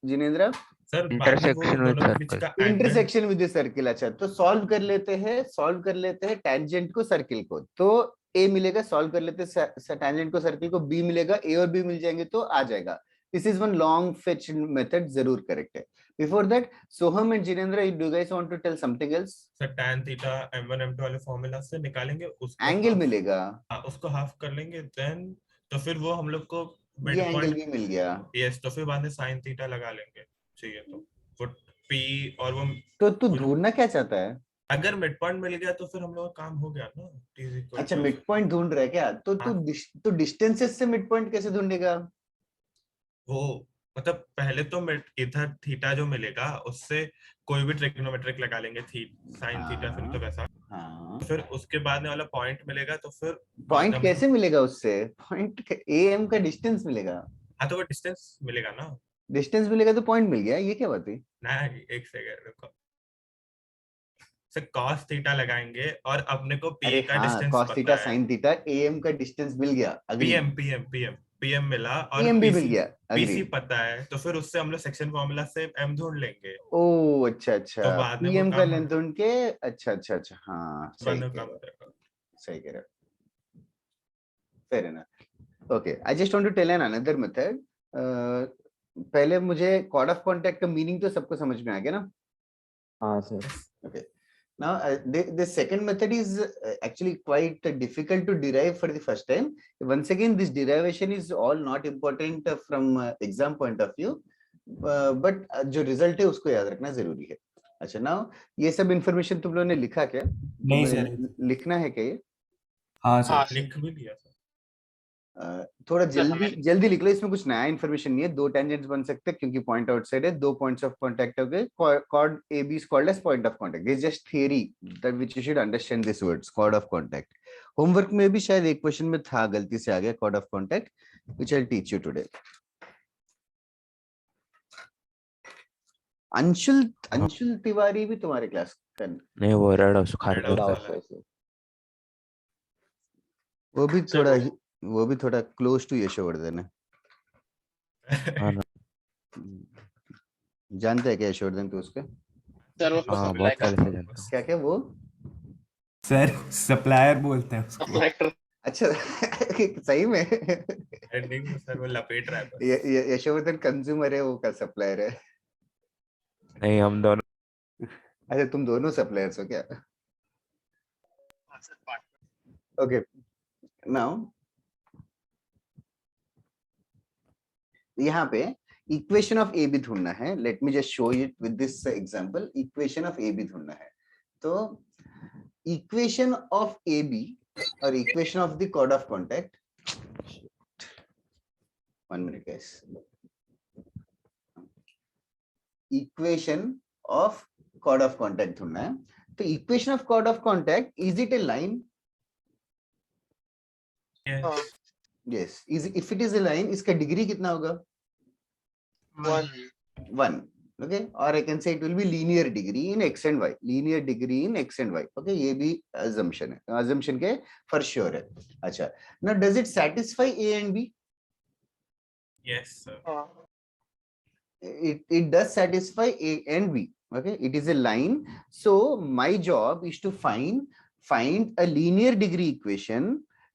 Jinendra? Sir intersection with circle. Intersection with the circle. अच्छा, तो सॉल्व कर लेते हैं टेंजेंट को सर्किल को, तो ए मिलेगा, सॉल्व कर लेते हैं टेंजेंट को सर्किल को, बी मिलेगा, ए और बी मिल जाएंगे तो आ जाएगा। This is one long fetch method, जरूर करेक्ट है। Before that Soham and Jinendra, do you guys want to tell something else? Sir tan theta m1 m2 वाले फॉर्मूला से निकालेंगे, उसको एंगल मिलेगा, उसको हाफ कर लेंगे, देन तो फिर वो हम लोग को ये एंगल भी मिल गया। यस, तो फिर बाद में sin थीटा लगा लेंगे, चाहिए तो वो p और वो। तो तू ढूंढना क्या चाहता है? अगर मिड पॉइंट मिल गया तो फिर हम लोग का काम हो गया ना। अच्छा, मिड पॉइंट ढूंढ रहा है क्या? तो तू डिस्टेंसेस से मिड पॉइंट कैसे ढूंढेगा? वो मतलब पहले तो इधर थीटा जो मिलेगा उससे कोई भी ट्रिग्नोमेट्रिक लगा लेंगे, साइन थीटा, फिर तो वैसा। फिर उसके बाद में वाला पॉइंट मिलेगा, तो फिर पॉइंट कैसे मिलेगा? उससे पॉइंट ए एम का डिस्टेंस मिलेगा। हाँ, तो वो डिस्टेंस मिलेगा ना। डिस्टेंस मिलेगा तो पॉइंट मिल गया, ये क्या बात है? नहीं, एक सेकंड रुको। cos थीटा लगाएंगे और अपने को p का डिस्टेंस cos पता थीटा है, sin थीटा am का डिस्टेंस मिल गया, pm मिला, और pm भी मिल गया, pc पता है, तो फिर उससे हम लोग सेक्शन फॉर्मूला से m ढूंढ लेंगे। ओ अच्छा, तो बाद में pm का लेंथ ढूंढ के, अच्छा, हाँ सही कह रहे हो, fair enough। Okay, I just want to tell an another method। पहले मुझे कॉर्ड ऑफ कॉन्टैक्ट का मीनिंग तो सबको समझ में आ गया ना? हाँ sir. Okay, now the second method is actually quite difficult to derive for the first time. Once again, this derivation is all not important from exam point of view, but जो result है उसको याद रखना जरूरी है। अच्छा, now ये सब information तुम लोगों ने लिखा क्या? नहीं सर। लिखना है क्या ये? हाँ सर, लिख भी लिया सर। थोड़ा जल्दी लिख लो, इसमें कुछ नया इन्फॉर्मेशन नहीं है। 2 टेंजेंट्स बन सकते हैं क्योंकि पॉइंट आउटसाइड है, 2 पॉइंट्स ऑफ कांटेक्ट हो गए, cord AB is called as point of contact। This is just theory that which you should understand this words, chord of contact। Homework में भी शायद एक क्वेश्चन में था, गलती से आ गया, chord of contact, which I'll teach you today। Anshul Tiwari भी तुम्हारे क्लास का? नहीं, वो रेड हाउस खारकोट। वो भी थोड़ा क्लोज टू यशोवर्धन है। जानते हैं क्या यशोवर्धन तो उसका? हाँ, बहुत पहले से जानता हूँ। क्या वो सर सप्लायर बोलते हैं उसको। अच्छा सही में? एंडिंग में सर वो लपेट रहा है। यशोवर्धन कंज्यूमर है, वो का सप्लायर है? नहीं, हम दोनों। अच्छा, तुम दोनों सप्लायर्स हो क्या? ओके, नाउ यहाँ पे इक्वेशन ऑफ ए बी ढूंढना है। Let me just show it with this example. Equation of A B ढूंढना है, तो इक्वेशन ऑफ ए बी और equation of the chord of contact, 1 minute guys, equation of chord of contact ढूंढना है। तो equation of chord of contact, is it a line? Yes, if it is a line, इसका degree कितना होगा? 1। Okay, or I can say it will be linear degree in x and y, linear degree in x and y। Okay, ये भी assumption है, assumption के for sure है। अच्छा, now does it satisfy a and b? Yes sir। It does satisfy a and b। Okay, it is a line, so my job is to find a linear degree equation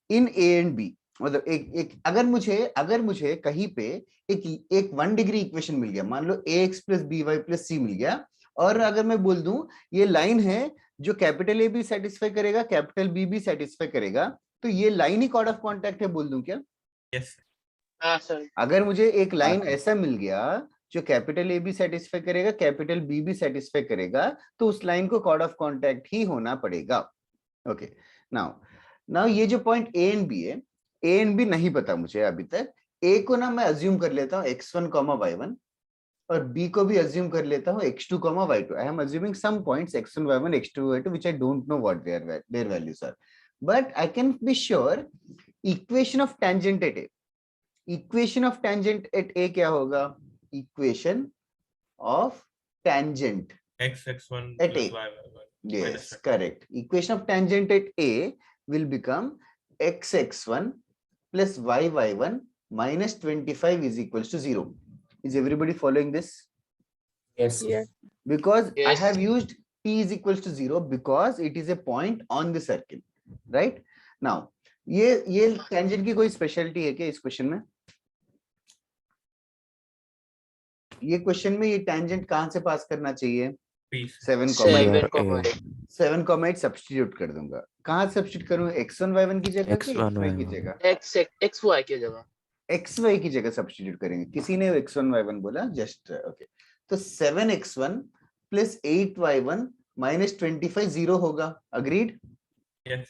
in a and b। मतलब एक अगर मुझे कहीं पे एक 1 degree equation मिल गया, मान लो ax + by + c मिल गया, और अगर मैं बोल दूं ये लाइन है जो कैपिटल A भी सेटिस्फाई करेगा, कैपिटल B भी सेटिस्फाई करेगा, तो ये लाइन ही कॉर्ड ऑफ कॉन्टैक्ट है, बोल दूं क्या? Yes sir. अगर मुझे एक लाइन ऐसा मिल गया जो कैपिटल A भी सेटिस्फाई करेगा, कैपिटल B भी सेटिस्फाई करेगा, तो उस लाइन को कॉर्ड ऑफ कॉन्टैक्ट ही होना पड़ेगा। ओके, नाउ ये जो पॉइंट A एंड B है, A एंड B नहीं पता मुझे अभी तक। A को ना मैं अज्यूम कर लेता हूँ x1, y1, और B को भी अज्यूम कर लेता हूँ x2, y2। I am assuming some points x1, y1, x2, y2 which I don't know what their values are, but I can be sure equation of tangent at A, equation of tangent at A क्या होगा? equation of tangent x1 at A, y1। yes correct, equation of tangent at A will become x(x1) plus y1 minus 25 is equals to 0. Is everybody following this? Yes. Yes. Because I Yes. have used t is equals to 0 because it is a point on the circle, right? Now ये tangent की कोई specialty है क्या इस question में? ये question में ये tangent कहां से पास करना चाहिए? 7,8 सब्स्टिट्यूट कर दूंगा. कहां सब्स्टिट्यूट करूं? x1 y1 की जगह कि xy की जगह? xy की जगह. xy की जगह सब्स्टिट्यूट करेंगे. किसी ने x1 y1 बोला, जस्ट ओके. तो 7x1 प्लस 8y1 माइनस 25 0 होगा. Agreed? Yes.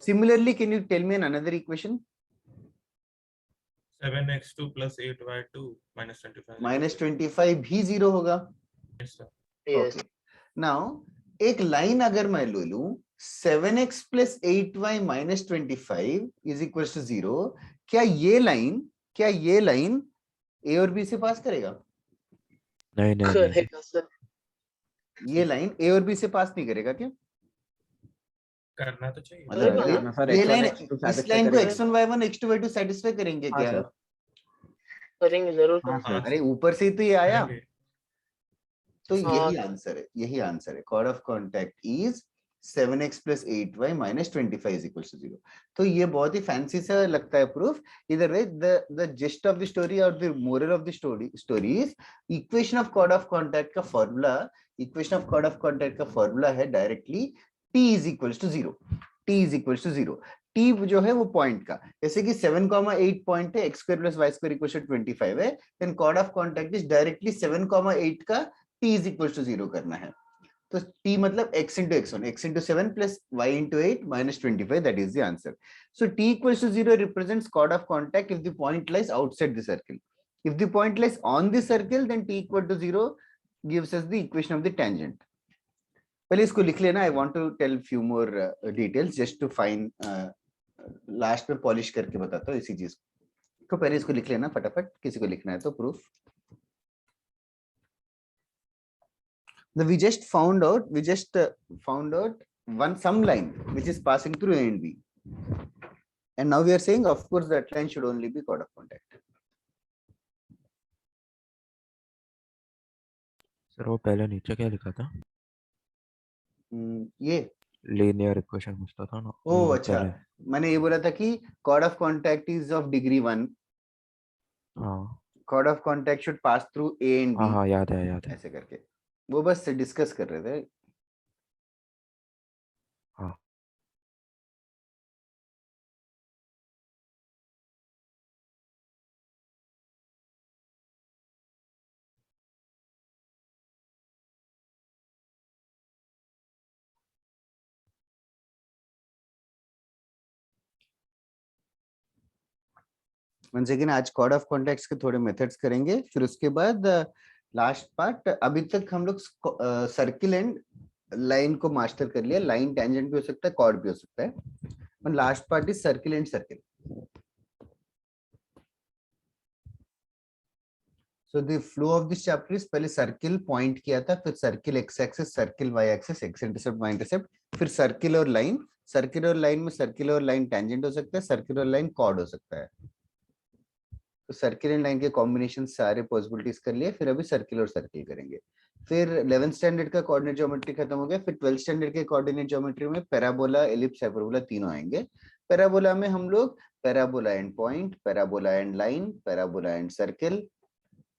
Similarly, can you tell me another equation? 7x2 plus 8y2 minus 25. Minus 25 भी 0 होगा. Yes, sir. ओके. नाउ एक लाइन अगर मैं ले लूं 7x plus 8y minus 25 is equal to 0, क्या ये लाइन ए और बी से पास करेगा? नहीं करेगा सर. ये लाइन ए और बी से पास नहीं करेगा क्या? करना तो चाहिए. मतलब ये लाइन इस लाइन को x1 y1 x2 y2 satisfy करेंगे क्या? करेंगे जरूर. अरे ऊपर से ही तो ये आया. करेंगे. तो यही आंसर है. Chord of contact is 7x plus 8y minus 25 is equals to 0. तो ये बहुत ही फैंसी सा लगता है प्रूफ. इधर वे the gist of the story or the moral of the story is equation of chord of contact का formula है directly t is equals to 0. t is equals to 0. t जो है वो पॉइंट का, जैसे कि 7,8 पॉइंट है, x square plus y square equals to 25 है, then chord of contact is directly 7,8 का t is equals to 0 करना है. तो t मतलब x into x1, x into 7 plus y into 8 minus 25, that is the answer. So t equals to 0 represents chord of contact if the point lies outside the circle. If the point lies on the circle, then t equal to 0 gives us the equation of the tangent. पहले इसको लिख लेना. I want to tell few more details just to find last में polish करके बताता हूँ इसी चीज को. पहले इसको लिख लेना फटाफट. किसी को लिखना है तो proof. We just found out some line which is passing through A and B, and now we are saying of course that line should only be chord of contact. Sir वो पहले नीचे क्या लिखा था? ये लीनियर इक्वेशन पूछता था ना. ओह अच्छा, मैंने ये बोला था कि chord of contact is of degree 1. हाँ. chord of contact should pass through A and B. हाँ याद है. ऐसे करके वो बस डिस्कस कर रहे थे. हाँ. वंस अगेन आज कॉर्ड ऑफ कॉन्टैक्ट्स के थोड़े मेथड्स करेंगे, फिर उसके बाद लास्ट पार्ट. अभी तक हम लोग सर्किल एंड लाइन को मास्टर कर लिया. लाइन टेंजेंट भी हो सकता है, कॉर्ड भी हो सकता है. और last part is circle and circle. So the flow of this chapter is पहले सर्किल पॉइंट किया था, फिर circle X axis, circle Y axis, X intercept Y intercept, फिर सर्किल और लाइन. सर्किल और लाइन में सर्किल और लाइन टेंजेंट हो सकता है, सर्किल और लाइन कॉर्ड हो सकता है. तो सर्किल एंड लाइन के कॉम्बिनेशन सारे पॉसिबिलिटीज कर लिए. फिर अभी सर्किल और सर्किल करेंगे. फिर 11th स्टैंडर्ड का कोऑर्डिनेट ज्योमेट्री खत्म हो गया. फिर 12th स्टैंडर्ड के कोऑर्डिनेट ज्योमेट्री में पैराबोला, एलिप्स, हाइपरबोला तीनों आएंगे. पैराबोला में हम लोग parabola and point, parabola and line, parabola and circle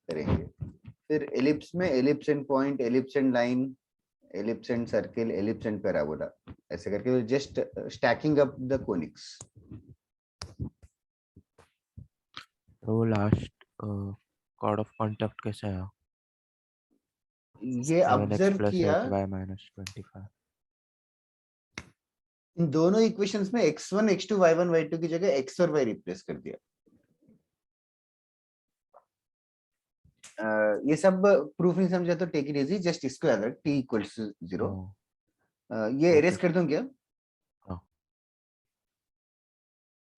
करेंगे. फिर एलिप्स में ellipse and point, ellipse and line, ellipse and circle, ellipse and parabola, ऐसे करके just stacking up the conics. तो लास्ट कॉर्ड ऑफ कॉन्टैक्ट कैसे आया? ये observe किया. इन दोनों इक्वेशंस में x1 x2 y1 y2 की जगह x और y रिप्लेस कर दिया. ये सब प्रूफ नहीं समझा तो टेक इट इजी, जस्ट इसको याद रख. t equals to 0. ये एरेज कर दूं क्या?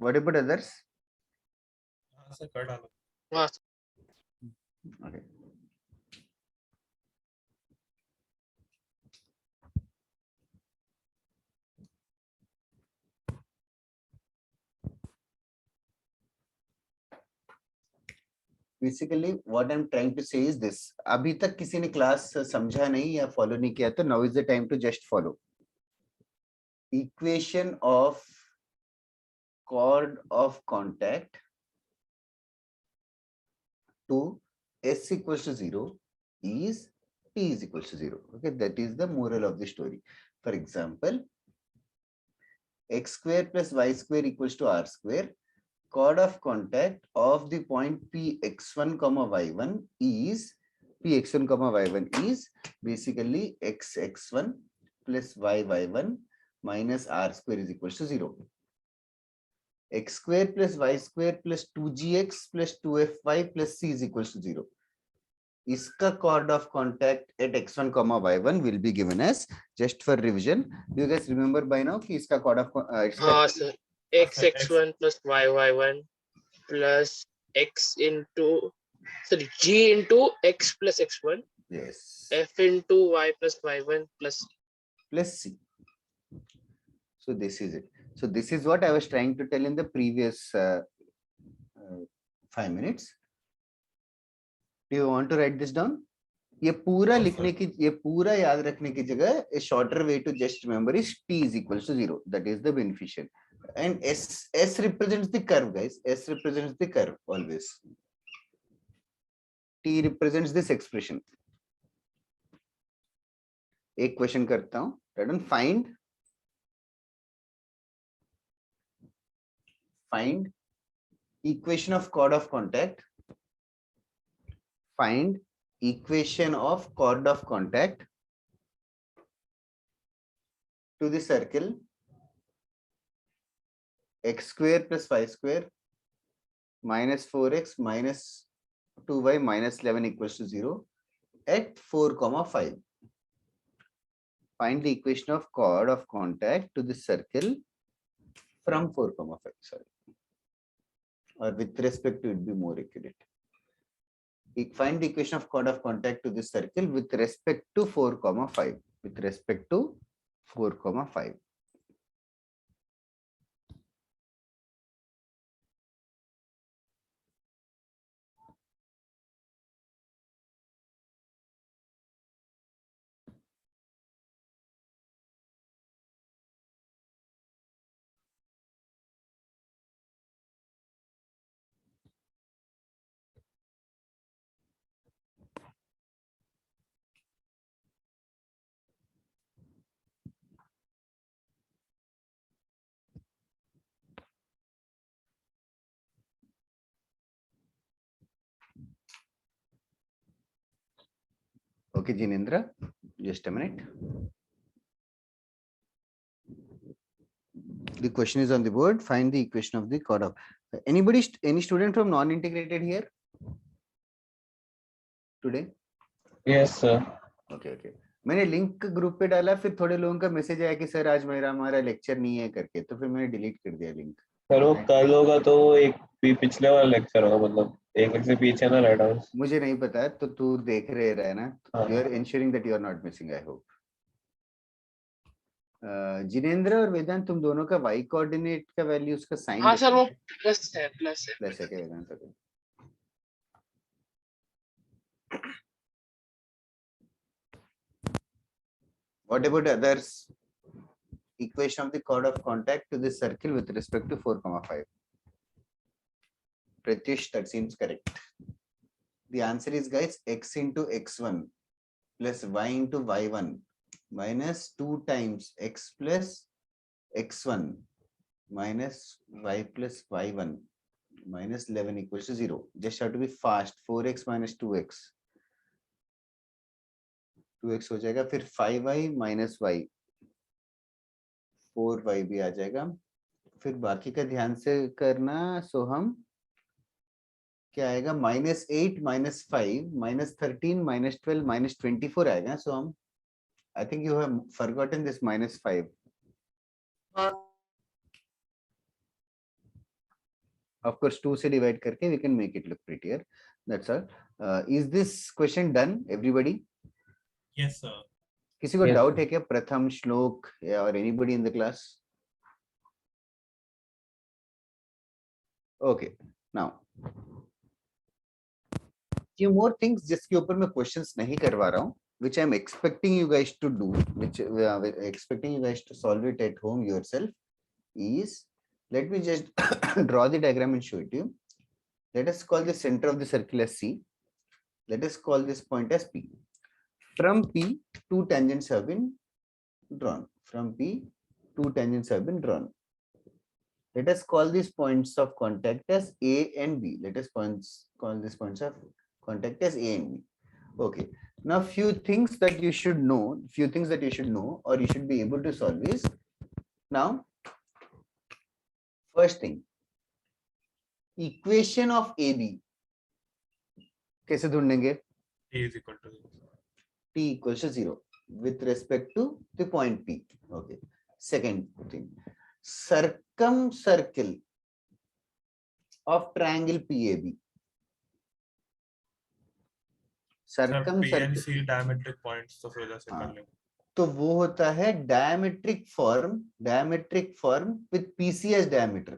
What about others? से कर डालो. Okay. Basically what I am trying to say is this, अभी तक किसी ने क्लास समझा नहीं या फॉलो नहीं किया तो now is the time to just follow. Equation of chord of contact to s equals to 0 is t is equals to 0. Okay, that is the moral of the story. For example, x square plus y square equals to r square. Chord of contact of the point p x1 comma y1 is p x1 comma y1 is basically x x1 plus y y1 minus r square is equals to 0. x square plus y square plus 2gx plus 2fy plus c is equals to 0. इसका chord of contact at x1 comma y1 will be given as, just for revision, do you guys remember by now कि इसका chord of हाँ sir, x1 plus y1 plus x into, sorry, g into x plus x1, yes, f into y plus y1 plus c. So this is it. So this is what I was trying to tell in the previous 5 minutes. Do you want to write this down? ये पूरा लिखने की, ये पूरा याद रखने की जगह a shorter way to just remember is t is equals to 0. That is the beneficent. And s represents the curve, guys. S represents the curve always. T represents this expression. एक क्वेश्चन करता हूँ. Find equation of chord of contact. Find equation of chord of contact to the circle x square plus y square minus 4x minus 2y minus 11 equals to 0 at 4 comma 5. Find the equation of chord of contact to the circle from 4 comma 5. Sorry, or with respect to it be more accurate. Find the equation of chord of contact to this circle with respect to 4 comma 5. With respect to 4 comma 5. Okay, Jinendra, just a minute. The question is on the board. Find the equation of the chord of. Anybody, any student from non-integrated here today? Yes, sir. Okay, okay. मैंने link group पे डाला, फिर थोड़े लोगों का message आया कि sir आज हमारा लेक्चर नहीं है करके, तो फिर मैंने डिलीट कर दिया लिंक. सर वो कल होगा तो एक पिछले वाला लेक्चर होगा, मतलब एक लेक्चर पीछे ना लाइट हाउस. मुझे नहीं पता है, तो तू देख रहे है ना. You are ensuring that you are not missing, I hope. Jinendra और वेदांत, तुम दोनों का y कोऑर्डिनेट का वैल्यू उसका साइन. हाँ सर, वो प्लस है. प्लस है क्या वेदांत? What about others? Equation of the chord of contact to this circle with respect to 4 comma 5. Pratyush, that seems correct. The answer is, guys, x into x1 plus y into y1 minus 2 times x plus x1 minus y plus y1 minus 11 equals to 0. Just have to be fast. 4x minus 2x. 2x हो जाएगा, फिर 5y minus y, 4y भी आ जाएगा. फिर बाकी का ध्यान से करना. सो हम क्या आएगा, -8 -5 -13 -12 -24 आएगा. सो हम, I think you have forgotten this -5. Of course 2 से डिवाइड करके we can make it look prettier. That's all. Is this question done, everybody? Yes, sir. किसी को डाउट है क्या? प्रथम, श्लोक or anybody in the class? Okay, now few more things जिसके ऊपर मैं questions नहीं करवा रहा हूँ, which I am expecting you guys to do, which expecting you guys to solve it at home yourself, is, let me just draw the diagram and show it to you. Let us call the center of the circle as C. Let us call this point as P. From P, two tangents have been drawn. From P, two tangents have been drawn. Let us call these points of contact as A and B. Let us call these points of contact as A and B. Okay. Now, few things that you should know, or you should be able to solve is, now, first thing, equation of AB. कैसे ढूंढेंगे? T is equal to 0. T equals to 0 with respect to the point P. Okay. Second thing, circumcircle of triangle PAB. PNC diametric points तो फिर जैसे कर लेंगे. तो वो होता है diametric form with PC as diameter.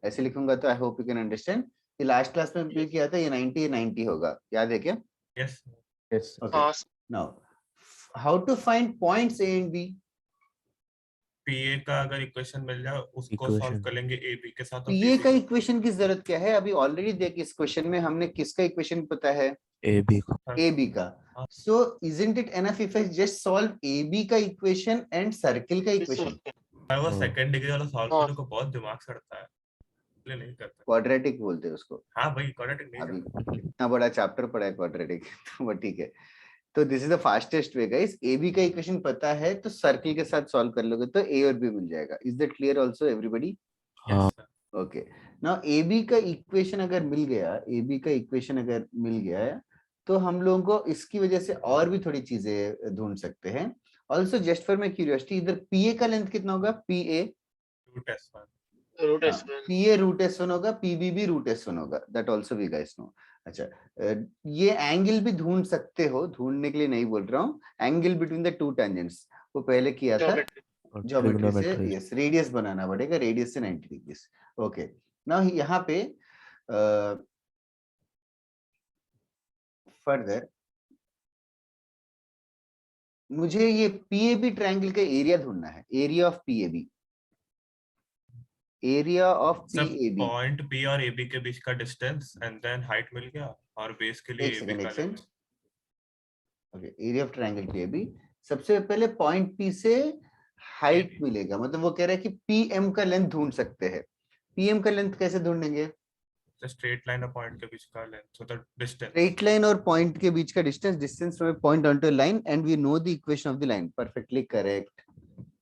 ऐसे लिखूंगा तो I hope you can understand. ये लास्ट क्लास में भी किया था, ये 90 होगा, याद है क्या? Yes. Okay. Now, how to find points A and B? PA का अगर इक्वेशन मिल जाए उसको सॉल्व कर लेंगे AB के साथ. PA का इक्वेशन की जरूरत क्या है? अभी ऑलरेडी देख इस क्वेश्चन में हमने किसका इक्वेशन पता है? AB का. So isn't it enough if I just solve AB का इक्वेशन and circle का इक्वेशन? वो सेकंड डिग्री वाला सॉल्व करने को बहुत दिमाग सड़ता है, इसलिए नहीं करता. क्वाड्रेटिक बोलते हैं उसको. हाँ भाई, क्वाड्रेटिक नहीं. अभी इतना बड़ा चैप्टर पढ़ा है क्वाड्रेटिक, तो ठीक है. तो this is the fastest way guys. AB का इक्वेशन पता है तो सर्किल के साथ सॉल्व कर लोगे तो A और B मिल जाएगा. Is that clear also everybody? Okay. Now AB का इक्वेशन अगर मिल गया, तो हम लोगों को इसकी वजह से और भी थोड़ी चीजें ढूंढ सकते हैं. Also just for my curiosity, इधर PA का लेंथ कितना होगा? PA रूट S1 होगा, PB भी रूट S1 होगा. That also we guys know. अच्छा, ये एंगल भी ढूंढ सकते हो, ढूंढने के लिए नहीं बोल रहा हूँ. Angle between the two tangents वो पहले किया था ज्योमेट्री से. यस, रेडियस बनाना पड़ेगा, रेडियस से 90 डिग्री. ओके. नाउ यहाँ पे फर्दर मुझे ये PAB ट्रायंगल का एरिया ढूंढना है. Area of PAB. Area of PAB. Point P और AB के बीच का डिस्टेंस एंड देन हाइट मिल गया और बेस के लिए AB का length. Okay. Area of triangle PAB. सबसे पहले पॉइंट P से हाइट मिलेगा, मतलब वो कह रहा है कि PM का लेंथ ढूंढ सकते हैं. PM का लेंथ कैसे ढूंढेंगे? स्ट्रेट लाइन और पॉइंट के बीच का length, so the distance. Straight line और पॉइंट के बीच का distance from a point on to a line, and we know the equation of the line. Perfectly correct.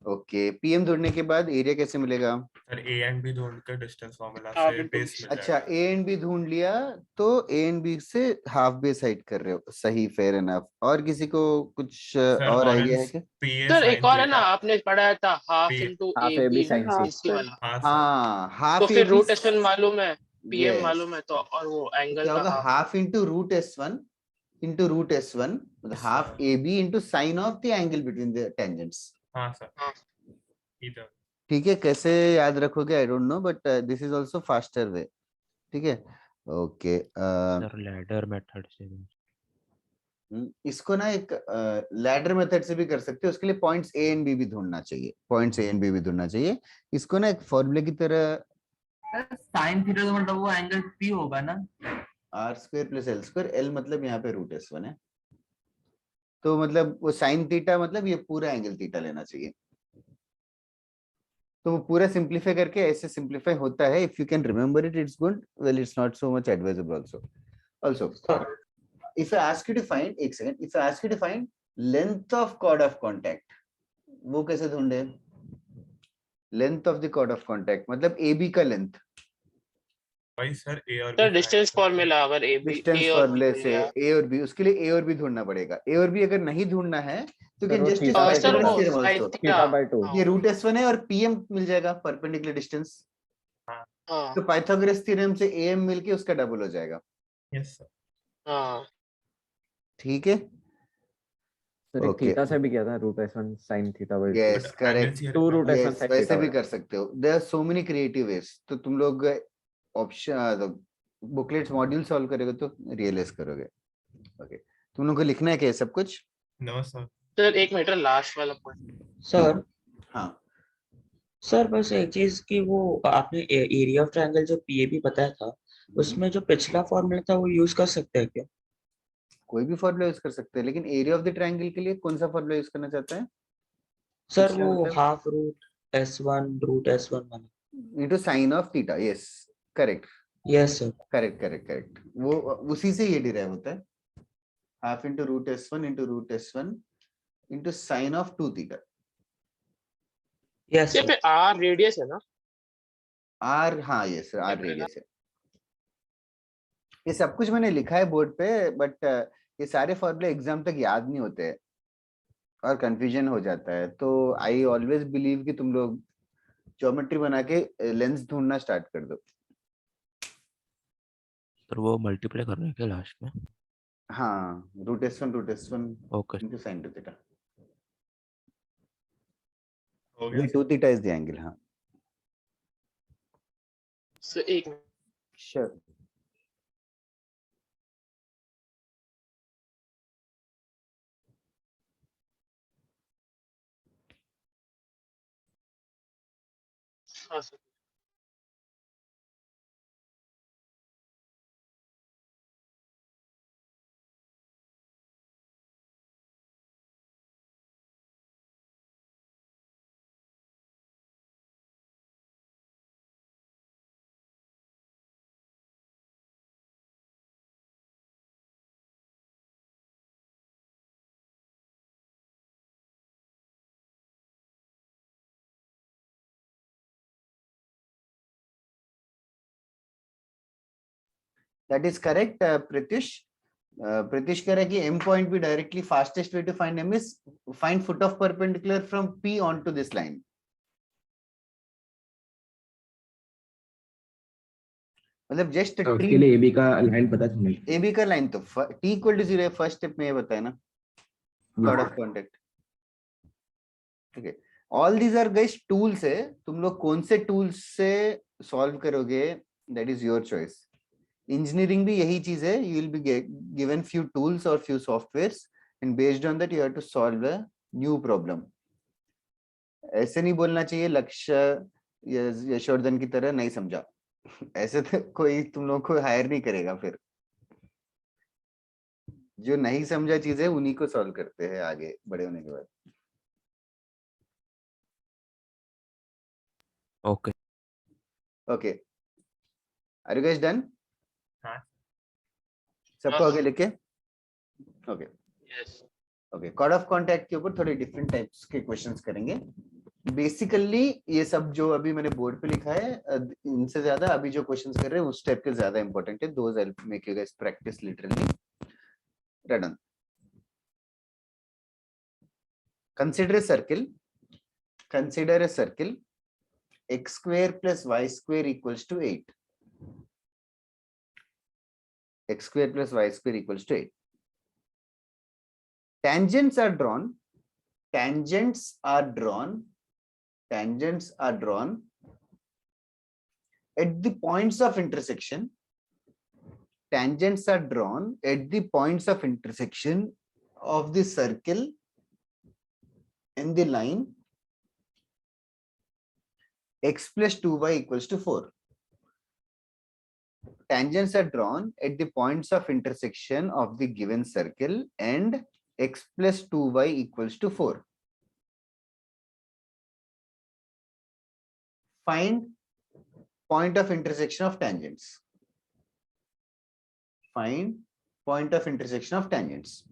Okay. PM ढूंढने के बाद एरिया कैसे मिलेगा? सर A एंड B ढूंढ के डिस्टेंस फार्मूला से बेस मिल जाएगा. अच्छा, A एंड B ढूंढ लिया तो A एंड B से हाफ बेस हाइट कर रहे हो. सही, फेयर एनफ. और किसी को कुछ और आइडिया है क्या? सर एक और है ना, आपने पढ़ाया था हाफ इनटू AB वाला. हाँ, हाफ. तो फिर रूट S1 मालूम है, PM मालूम है, तो और वो एंगल क्या होगा? Half into root S1 into root S1, मतलब half AB into sine of the angle between the tangents. हाँ सर. ठीक है. कैसे याद रखोगे I don't know, but this is also faster way. ठीक है. ओके. लैडर मेथड से इसको ना एक लैडर मेथड से भी कर सकते हो. उसके लिए पॉइंट्स A एंड B भी ढूंढना चाहिए. इसको ना एक फॉर्मूले की तरह, साइन थीटा तो मतलब वो एंगल P होगा ना, r² + l². l मतलब यहाँ पे रूट S1 है, तो मतलब वो साइन थीटा मतलब ये पूरा एंगल थीटा लेना चाहिए. तो वो पूरा सिंप्लीफाई करके ऐसे सिंप्लीफाई होता है. If you can remember it, it's good. Well, it's not so much advisable also. If I ask you to find, एक second, if I ask you to find length of chord of contact, वो कैसे ढूंढे? Length of the chord of contact मतलब AB का लेंथ. भाई sir A और B distance formula, अगर डिस्टेंस फॉर्मूले से A और B, उसके लिए A और B ढूंढना पड़ेगा. A और B अगर नहीं ढूंढना है तो कैन जस्ट ये रूट S1 है और PM मिल जाएगा, परपेंडिकुलर डिस्टेंस. तो पाइथागोरस थ्योरम से AM मिलके उसका डबल हो जाएगा. Yes sir. ठीक है. थीटा से भी किया था, रूट S1 sin थीटा by 2. Yes, correct. 2 root S1 sin वैसे भी कर सकते हो. There are so many creative ways. तो तुम लोग ऑप्शन बुकलेट्स मॉड्यूल सॉल्व करोगे तो रियलाइज करोगे। ओके, तुम लोगों को लिखना है क्या सब कुछ? No sir. सर एक मिनट, लास्ट वाला पॉइंट। सर हाँ सर बस एक चीज कि वो आपने एरिया ऑफ ट्रायंगल जो पीएबी बताया था, उसमें जो पिछला फॉर्मूला था वो यूज कर सकते हैं क्या? कोई भी फॉर्मूला यूज कर सकते हैं, लेकिन एरिया ऑफ द ट्रायंगल के लिए कौन सा फॉर्मूला यूज करना चाहता है? सर पिछला वो मतलब हाफ रूट S1 वाला। Into sine of theta. Yes correct yes sir. Correct correct correct, वो उसी से ये डिराइव होता है। Half into root S1 into root S1 into sine of 2 theta. Yes पे आर रेडियस है ना? आर, हाँ यस आर रेडियस है। ये सब कुछ मैंने लिखा है बोर्ड पे, बट ये सारे फॉर्मूले एग्जाम तक याद नहीं होते हैं और कंफ्यूजन हो जाता है। तो आई ऑलवेज बिलीव कि तुम लोग ज्योमेट्री बना के लेंस ढूंढना स्टार्ट कर दो। सर वो मल्टीप्लाई करना है क्या लास्ट में? हाँ, root S1 okay into sin 2 theta. हो गया 2 theta is the angle. हाँ सर एक मिनट। sure. हाँ sir. That is correct, Pritish. Pritish कह रहा है कि M point भी directly fastest way to find M is find foot of perpendicular from P onto this line. मतलब just उसके लिए AB का लाइन पता चले। AB का लाइन तो T equal to 0 है, फर्स्ट स्टेप में ये बताया ना, chord of contact. ठीक है, all these are guys tools है, तुम लोग कौन से टूल्स से सॉल्व करोगे that is your choice. Engineering भी यही चीज है, you will be given few tools और few softwares and based on that you have to solve a new problem. ऐसे नहीं बोलना चाहिए लक्ष्य यशोवर्धन की तरह नहीं समझा, ऐसे तो कोई तुम लोग को हायर नहीं करेगा। फिर जो नहीं समझा चीजें उन्हीं को सॉल्व करते हैं आगे बड़े होने के बाद। Okay okay, are you guys done? हाँ सबको आगे लिखे। Okay yes. Okay, chord of contact के ऊपर थोड़े डिफरेंट टाइप्स के क्वेश्चंस करेंगे। बेसिकली ये सब जो अभी मैंने बोर्ड पे लिखा है इनसे ज्यादा अभी जो क्वेश्चंस कर रहे हैं उस टाइप के ज्यादा इंपॉर्टेंट है। Those help make you guys practice literally. Run consider a circle x square plus y square equals to 8. X square plus y square equals to 8. Tangents are drawn at the points of intersection. Tangents are drawn at the points of intersection of the circle and the line x plus 2y equals to 4. Tangents are drawn at the points of intersection of the given circle and x plus 2y equals to 4. Find point of intersection of tangents. Find point of intersection of tangents.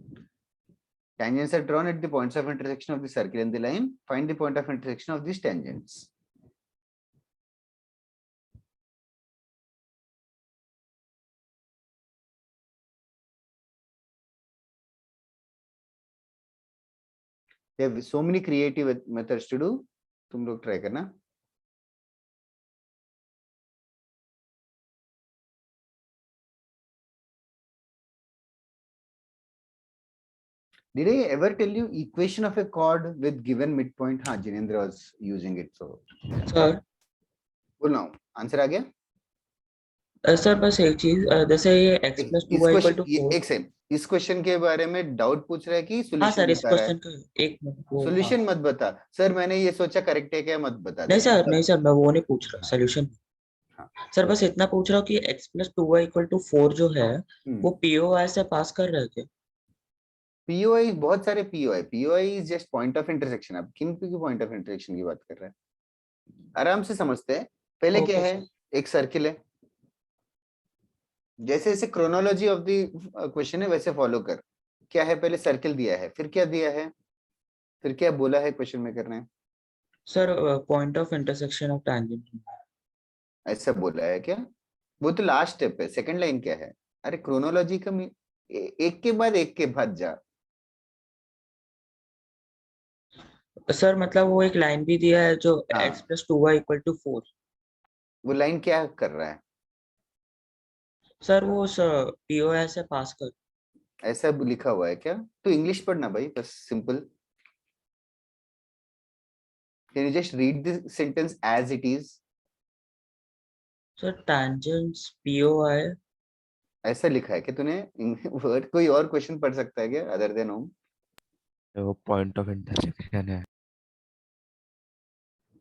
Tangents are drawn at the points of intersection of the circle and the line. Find the point of intersection of these tangents. There are so many creative methods to do. तुम लोग try करना। Did I ever tell you equation of a chord with given midpoint? हाँ, Jinendra was using it. So, sir बोल ना, answer आ गया? Sir बस एक चीज, जैसे ये x plus 2y equal to 4। एक सेकंड, इस क्वेश्चन के बारे में डाउट पूछ रहा है कि हाँ सॉल्यूशन सर, इस बता रहा है? क्वेश्चन का एक मिनट वो, हाँ। सॉल्यूशन मत बता सर, मैंने ये सोचा करेक्ट है क्या, मत बता नहीं दे सर, मतलब। नहीं सर, मैं वो नहीं पूछ रहा, सोल्यूशन। हाँ, सर बस इतना पूछ रहा हूँ कि x plus 2y equal to 4 जो है वो POI से पास कर रहे थे। पीओआई, बहुत सारे POI is just point of intersection. आप किन की पॉइंट ऑफ इंटरसेक्शन की बात कर रहे हैं? आराम से समझते हैं। पहले क्या है, एक सर्किल है, जैसे जैसे क्रोनोलॉजी ऑफ द क्वेश्चन है वैसे फॉलो कर। क्या है, पहले सर्किल दिया है, फिर क्या दिया है, फिर क्या बोला है क्वेश्चन में करना है? Sir point of intersection of tangent. ऐसा बोला है क्या? वो तो लास्ट स्टेप है, सेकंड लाइन क्या है? अरे क्रोनोलॉजी का एक के बाद एक के बाद जा। सर मतलब वो एक लाइन भी दिया है जो हाँ, x plus 2y equal to 4। वो लाइन क्या कर रहा है? सर वो POI से पास कर। ऐसा लिखा हुआ है क्या? तो इंग्लिश पढ़ना भाई, बस simple. Can you just read the sentence as it is? Sir tangents POI। ऐसा लिखा है कि तूने वर्ड, कोई और क्वेश्चन पढ़ सकता है क्या अदर देन होम? वो पॉइंट ऑफ इंटरसेक्शन है।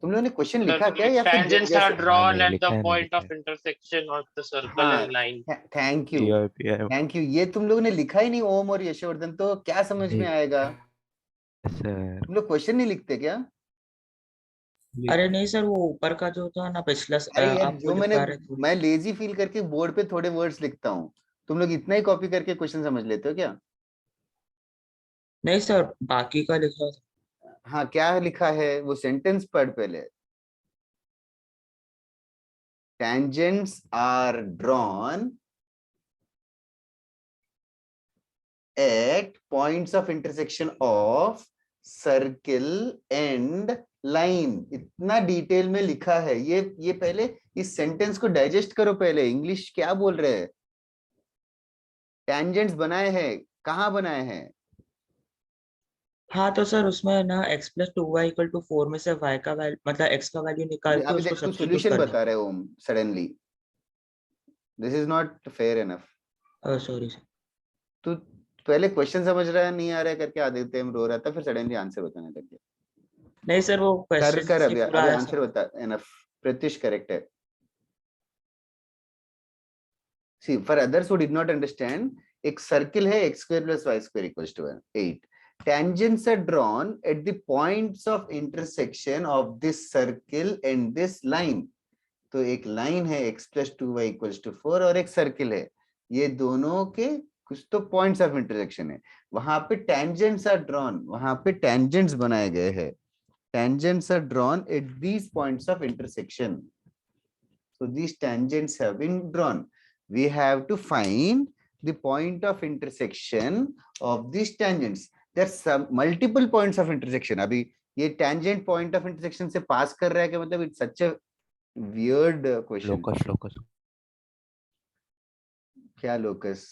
तुम लोगों ने क्वेश्चन लिखा क्या या फिर Tangents are जैसे? drawn at लिखा the है, point लिखा of है। intersection of the circle हाँ, and line। Thank you, POI thank you. ये तुम लोगों ने लिखा ही नहीं ओम और यशवर्धन, तो क्या समझ में आएगा? सर तुम लोग क्वेश्चन नहीं लिखते क्या? अरे नहीं सर, वो ऊपर का जो था ना पिछला, अरे यार, आप वो जो मैंने, लिखवा रहे थोड़ी। मैं लेजी फील करके बोर्ड पे थोड़े वर्ड्स लिखता हूँ, तुम लोग इतना ही कॉपी करके क्वेश्चन समझ लेते हो क्या? नहीं सर, बाकी का लिखा था। हाँ, क्या लिखा है वो सेंटेंस पढ़ पहले। Tangents are drawn at points of intersection of circle and line। इतना डिटेल में लिखा है ये पहले इस सेंटेंस को डाइजेस्ट करो पहले। इंग्लिश क्या बोल रहे हैं? टेंजेंट्स बनाए हैं, कहाँ बनाए हैं? हाँ तो सर उसमें ना x plus 2y equal to 4 में से y का वैल्यू मतलब x का वैल्यू निकाल के अभी उसको देख, तू सब्स्टिट्यूट सॉल्यूशन करना। बता रहे हो suddenly, this is not fair enough. Sorry sir. तू पहले क्वेश्चन समझ रहा है, नहीं आ रहा है करके आदित्य हम रो रहा था, फिर सडनली आंसर बताने लग गया। नहीं सर, वो कर क्वेश्चन अभी पूरा अभी ऐसा। आंसर बता। इनफ, प्रत्युष करेक्ट है। See, for others who did not understand, एक circle है x square plus y square equals to 8. Tangents are drawn at the points of intersection of this circle and this line. तो एक line है x plus 2y equals to 4 और एक circle है, ये दोनों के कुछ तो पॉइंट्स ऑफ इंटरसेक्शन है। वहां पे tangents are drawn, वहां पे tangents बनाए गए हैं। Tangents are drawn at these points of intersection. So these tangents have been drawn. We have to find the point of intersection of these tangents. There are some multiple points of intersection. अभी ये tangent point of intersection से पास कर रहा है कि मतलब it's such a weird question. Locus क्या locus?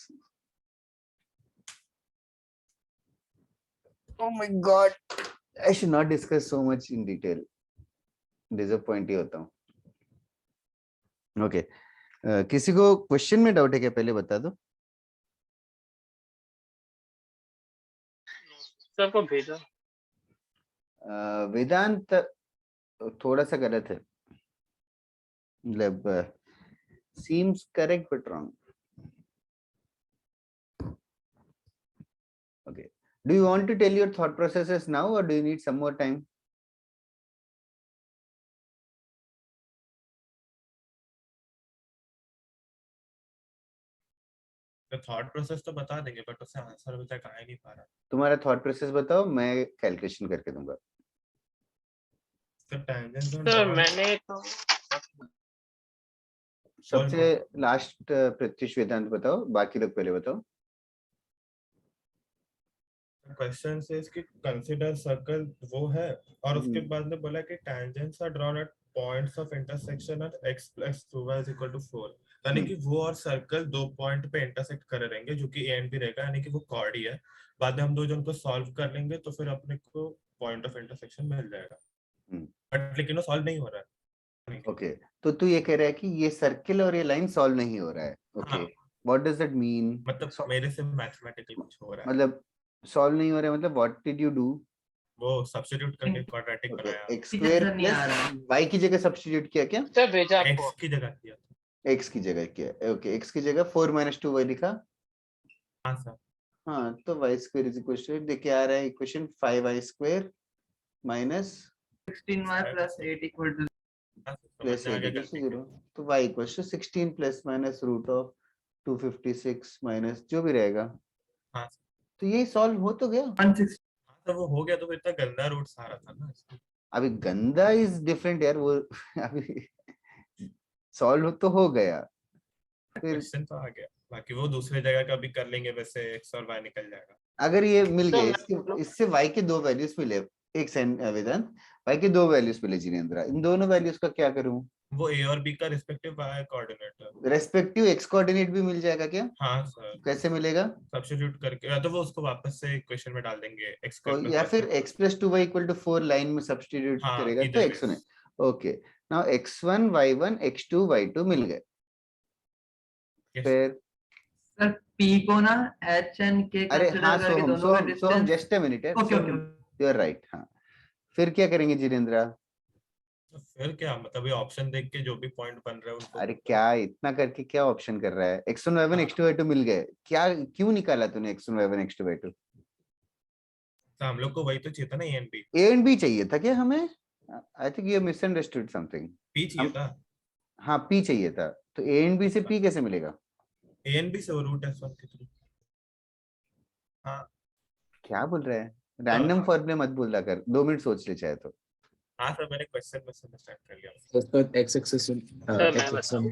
Oh my God! I should not discuss so much in detail. Disappoint ही होता हूँ। Okay. किसी को क्वेश्चन में डाउट है क्या, पहले बता दो। सबको भेजा। वेदांत थोड़ा सा गलत है, मतलब seems correct but wrong. Okay. Do you want to tell your thought processes now or do you need some more time? तो थॉट प्रोसेस तो बता देंगे बट उससे आंसर अभी तक आ ही नहीं पा रहा। तुम्हारा थॉट प्रोसेस बताओ, मैं कैलकुलेशन करके दूंगा। तो टेंजेंट्स ऑन तो मैंने तो सबसे लास्ट प्रत्युष वेदांत बताओ, बाकी लोग पहले बताओ। क्वेश्चन से इसकी कंसीडर सर्कल वो है और उसके बाद में बोला कि tangents are drawn at points of intersection at x plus 2y is equal to 4। यानी कि वो और सर्कल दो पॉइंट पे इंटरसेक्ट कर रहेंगे जो कि a and b रहेगा, यानी कि वो कॉर्ड ही है। बाद में हम दो जन को सॉल्व कर लेंगे तो फिर अपने को पॉइंट ऑफ इंटरसेक्शन मिल जाएगा। बट लेकिन वो सॉल्व नहीं हो रहा है। ओके, तो तू ये कह रहा है कि ये सर्किल और ये लाइन सॉल्व नहीं हो रहा है. ओके, हाँ। What does that mean? मतलब मेरे से मैथमेटिकली कुछ हो रहा है, मतलब सॉल्व नहीं हो रहा है मतलब व्हाट डिड यू डू? वो सब्स्टिट्यूट करके क्वाड्रेटिक बनाया, एक्स स्क्वायर नहीं आ रहा प्लस वाई की जगह सब्स्टिट्यूट किया क्या? सर भेजा आपको। एक्स की जगह किया था। एक्स की जगह किया. ओके, एक्स की जगह 4 - 2y लिखा. हाँ सर, हाँ, तो y square is equal to, देखिए आ रहा है equation 5y square minus 16y plus 8 equal to plus 8 equal to 0. तो y इक्वल टू 16 plus minus root of 256 minus जो भी रहेगा. हाँ तो यही सॉल्व हो तो गया. 160. हाँ, तो वो हो गया, तो फिर इतना गंदा रूट सारा था ना इसमें। अभी गंदा इज डिफरेंट यार, वो अभी सॉल्व तो हो गया. फिर क्वेश्चन तो आ गया, बाकी वो दूसरे जगह का भी कर लेंगे, वैसे x और y निकल जाएगा। अगर ये मिल तो गया, इससे y के दो वैल्यूज मिले, एक सेंड वेदांत, y के दो वैल्यूज मिले जिनेंद्र, इन दोनों वैल्यूज का क्या करूं? वो a और b का respective y coordinate, respective x coordinate भी मिल जाएगा क्या? हाँ सर, कैसे मिलेगा? सब्स्टिट्यूट करके, या तो वो उसको वापस से इक्वेशन में डाल देंगे x और स्क्वायर या प्लस फिर x plus 2y equal to 4 line में सब्स्टिट्यूट हाँ, करेगा तो either x ways। ने. Okay, now x1 y1 x2 y2 मिल गए. Yes। फिर सर p को ना h and k अरे कंसीडर हाँ, करके दोनों का Soham distance. Just a minute है. Okay okay. You are right. हाँ, फिर क्या करेंगे जिनेंद्र? तो फिर क्या मतलब, ये ऑप्शन देख के जो भी पॉइंट बन रहे हैं उनको, अरे क्या इतना करके क्या ऑप्शन कर रहा है? x1 y1 x2 y2 मिल गए. क्या क्यों निकाला तूने x1 y1 x2 y2? तो हम लोग को वही तो चाहिए था ना, a and b। a and b चाहिए था क्या हमें? I think you misunderstood something. p चाहिए था, हाँ, p चाहिए था. तो a एंड b से p कैसे मिलेगा? a and b से वो रूट s1 के थ्रू। हाँ क्या बोल रहा है? रैंडम फॉर्मूले मत बोला कर, 2 मिनट सोच ले चाहे तो. हाँ सर, मैंने क्वेश्चन में समझ कर लिया। उसका x एक्सिस सर मैं बताऊं,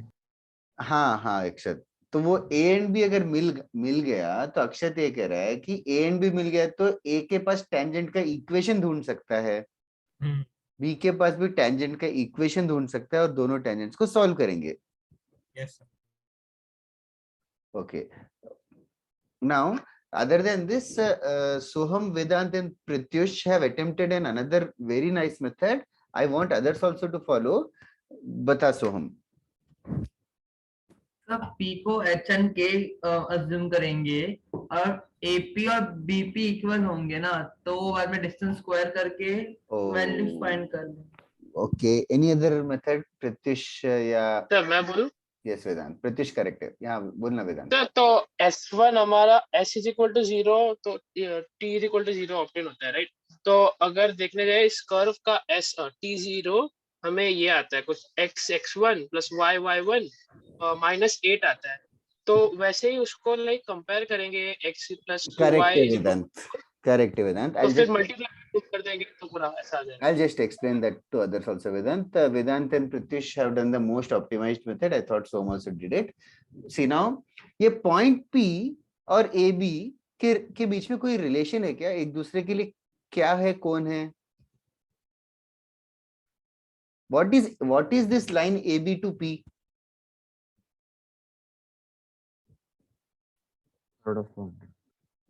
हाँ अक्षत, तो वो a एंड b अगर मिल गया तो अक्षत ये कह रहा है कि a एंड b मिल गया तो a के पास टेंजेंट का इक्वेशन ढूंढ सकता है, b के पास भी टेंजेंट का इक्वेशन ढूंढ सकता है और दोनों टेंजेंट्स को सॉल्व करेंगे. Yes sir. Okay. Now, other than this, Soham, Vedant, and Pratyush have attempted another very nice method. I want others also to follow. Bata Soham. सब p को h and k अज्यूम करेंगे और ap और bp equal होंगे ना, तो वो बाद में डिस्टेंस स्क्वायर करके वैल्यूज फाइंड कर लेंगे. Okay. Any other method, Pratyush? या सर मैं बोलूं? Yes, Vedant. Pratyush correct है. यहाँ बोलना Vedant. तो S1 हमारा S इज इक्वल टू 0, तो T is equal to 0 obtain होता है, राइट? तो अगर देखने जाए इस कर्व का S T0 हमें ये आता है कुछ x1 प्लस y1 माइनस 8 आता है. तो वैसे ही उसको लाइक कंपेयर करेंगे x प्लस 2y. Correct है Vedant. Correct है Vedant. तो फिर मल्टीप्लाई कर देंगे तो पूरा ऐसा आ जाएगा. I'll just explain that to others also, Vedant. Vedant and Pratyush have done the most optimized method. I thought Som also did it. See now, ये point P और AB के बीच में कोई रिलेशन है क्या? एक दूसरे के लिए क्या है, कौन है? What is this line AB to P?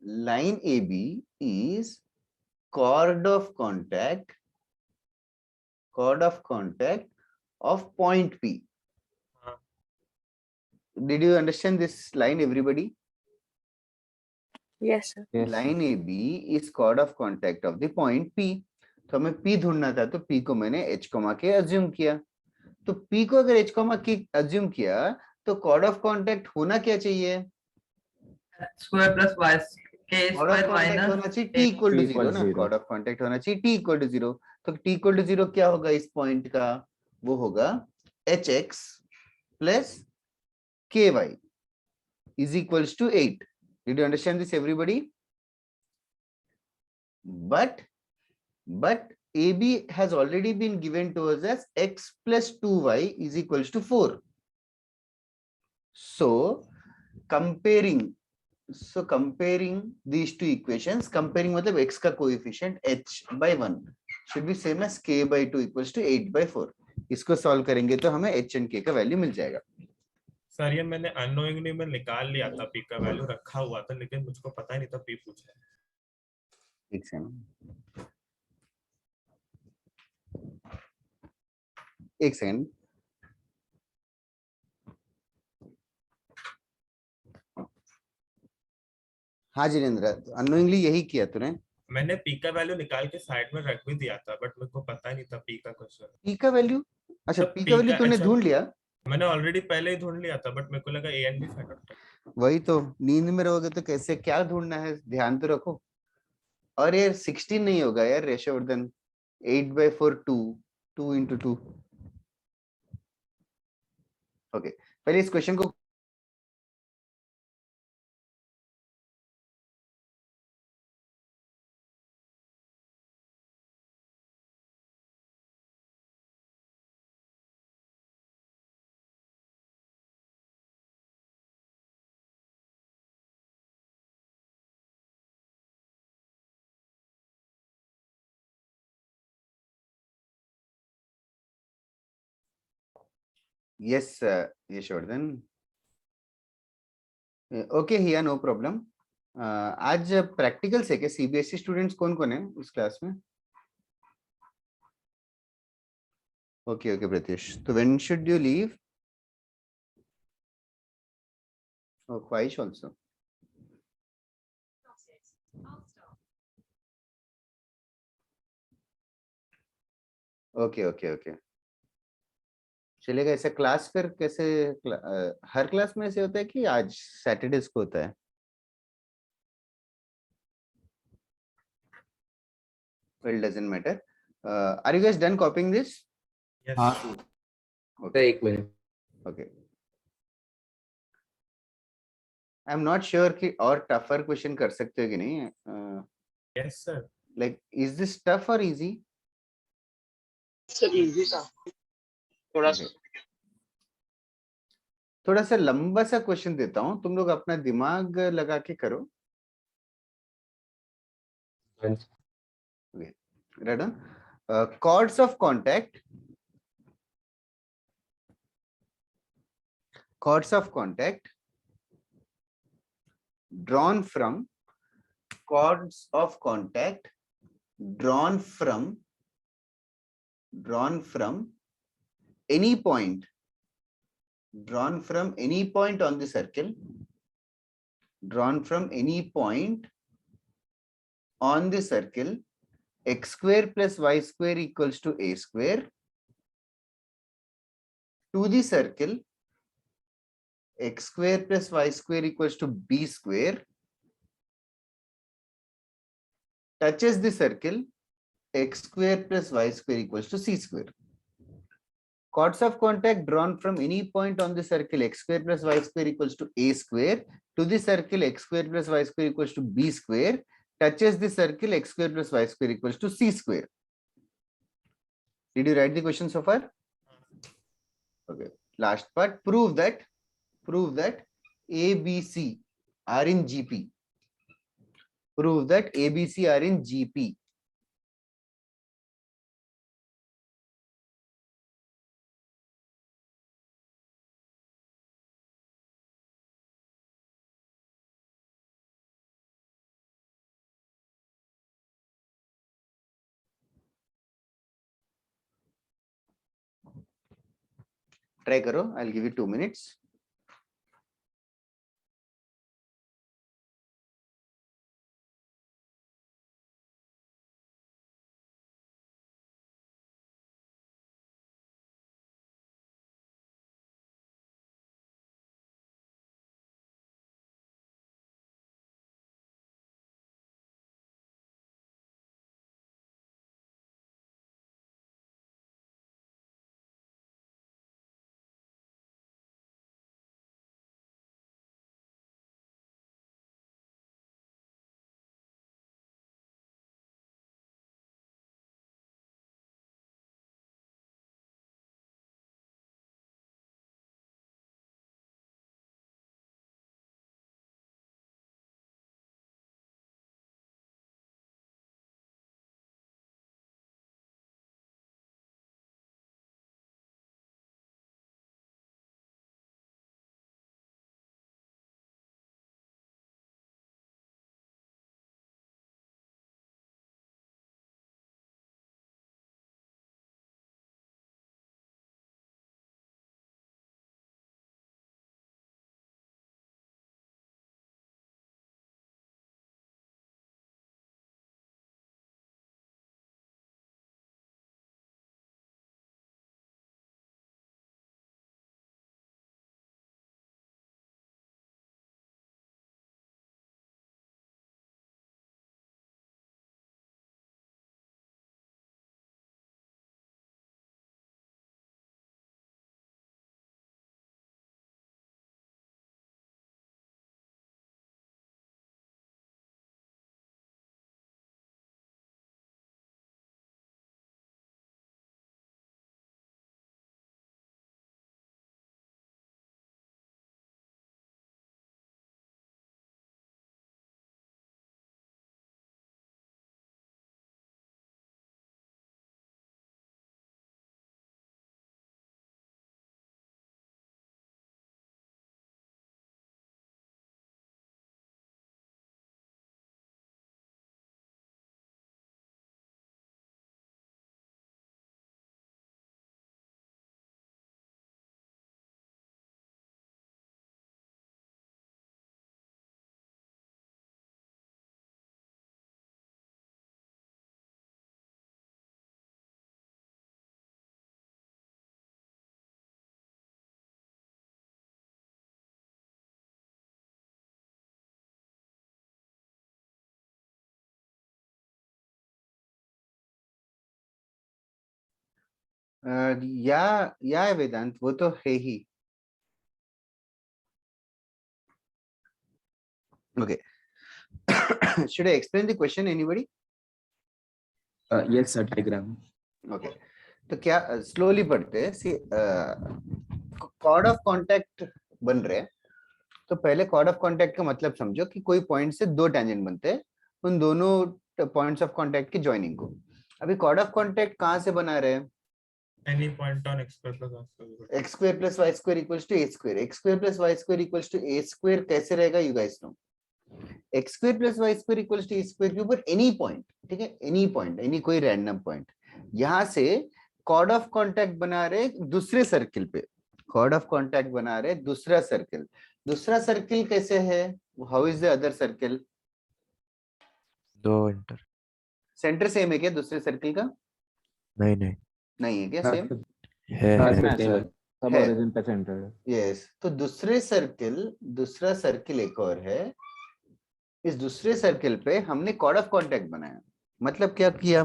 Line AB is chord of contact of point P. Did you understand this line, everybody? Yes, sir. Yes. Line AB is chord of contact of the point P. तो हमें P ढूंढना था, तो P को मैंने H comma के assume किया. तो P को अगर H कॉमा के अज्यूम किया तो chord of contact होना क्या चाहिए? Square plus y k square minus होना चाहिए T इक्वल टू 0 ना. chord of contact होना चाहिए T इक्वल टू 0. तो T इक्वल टू 0 क्या होगा इस पॉइंट का? वो होगा hx plus ky is equals to 8. Did you understand this, everybody? But AB has already been given to us as x plus 2y is equals to 4. So comparing these two equations, comparing मतलब x का coefficient h by 1 should be same as k by 2 equals to 8 by 4. इसको solve करेंगे तो हमें h and k का value मिल जाएगा. Sir ये मैंने अननोइंगली में निकाल लिया था, p का वैल्यू रखा हुआ था, लेकिन मुझको पता ही नहीं था p पूछा है. ठीक है. एक सेकंड। हाँ जिनेंद्र, अनोइंगली यही किया तूने। मैंने पी का वैल्यू निकाल के साइड में रख भी दिया था, बट मेरे को पता नहीं था पी का क्वेश्चन। पी का वैल्यू, अच्छा तो पी का वैल्यू तूने अच्छा, ढूंढ लिया? मैंने ऑलरेडी पहले ही ढूंढ लिया था, बट मेरे को लगा A and B find out. वही तो, नींद में रहोगे तो कैसे, क्या ढूंढना है, ध्यान तो रखो। और यार 16 नहीं होगा यार यशवर्धन, 8/4 2, 2 × 2। ओके, पहले इस क्वेश्चन को यस यशवर्धन, ओके हिया, नो प्रॉब्लम। आज प्रैक्टिकल्स है क्या? सीबीएसई स्टूडेंट्स कौन कौन है इस क्लास में? ओके ओके प्रत्युष, तो when should you leave? Oh, Khwahish also. Okay okay okay, चलेगा। ऐसा क्लास फिर कैसे हर क्लास में ऐसे होता है कि आज सैटरडेज को होता है? Well, doesn't matter. Are you guys done copying this? हाँ Okay. एक minute. Okay. I'm not sure कि और टफर क्वेश्चन कर सकते हो कि नहीं। Yes sir. Like, is this tough or easy? Sir easy था थोड़ा सा। थोड़ा सा लंबा सा क्वेश्चन देता हूँ, तुम लोग अपना दिमाग लगा के करो। Ready? Chords of contact. Chords of contact drawn from chords of contact drawn from any point, drawn from any point on the circle, drawn from any point on the circle, x square plus y square equals to a square, to the circle x square plus y square equals to b square, touches the circle x square plus y square equals to c square. Chords of contact drawn from any point on the circle x square plus y square equals to a square, to the circle x square plus y square equals to b square, touches the circle x square plus y square equals to c square. Did you write the question so far? Okay. Last part, prove that A, B, C are in GP. Prove that A, B, C are in GP. Try karo. I'll give you 2 minutes. या है वेदांत, वो तो है ही। Okay should I explain the question, anybody? Yes, sir. Diagram. Okay, तो क्या slowly पढ़ते हैं। सी कॉर्ड ऑफ कांटेक्ट बन रहे हैं, तो पहले कॉर्ड ऑफ कांटेक्ट का मतलब समझो कि कोई पॉइंट से दो टेंजेंट बनते हैं, उन दोनों पॉइंट्स ऑफ कांटेक्ट की जॉइनिंग को। अभी कॉर्ड ऑफ कांटेक्ट कहाँ से बना रहे हैं? Any point on x square plus y square. x square plus y square equals to a square. x square plus y square equals to a square कैसे रहेगा? You guys know. x square plus y square equals to a square के ऊपर any point, ठीक है, any point, any कोई random point, यहाँ से cord of contact बना रहे दूसरे सर्किल पे, कॉर्ड ऑफ कांटेक्ट बना रहे दूसरा सर्किल। दूसरा सर्किल कैसे है? How is the other circle? दो इंटर सेंटर सेम है क्या दूसरे सर्किल का? नहीं नहीं नहीं है क्या सेम? है सब है। ओरिजिन पे सेंटर है। यस, तो दूसरा सर्किल एक और है। इस दूसरे सर्किल पे हमने कॉर्ड ऑफ कांटेक्ट बनाया, मतलब क्या किया?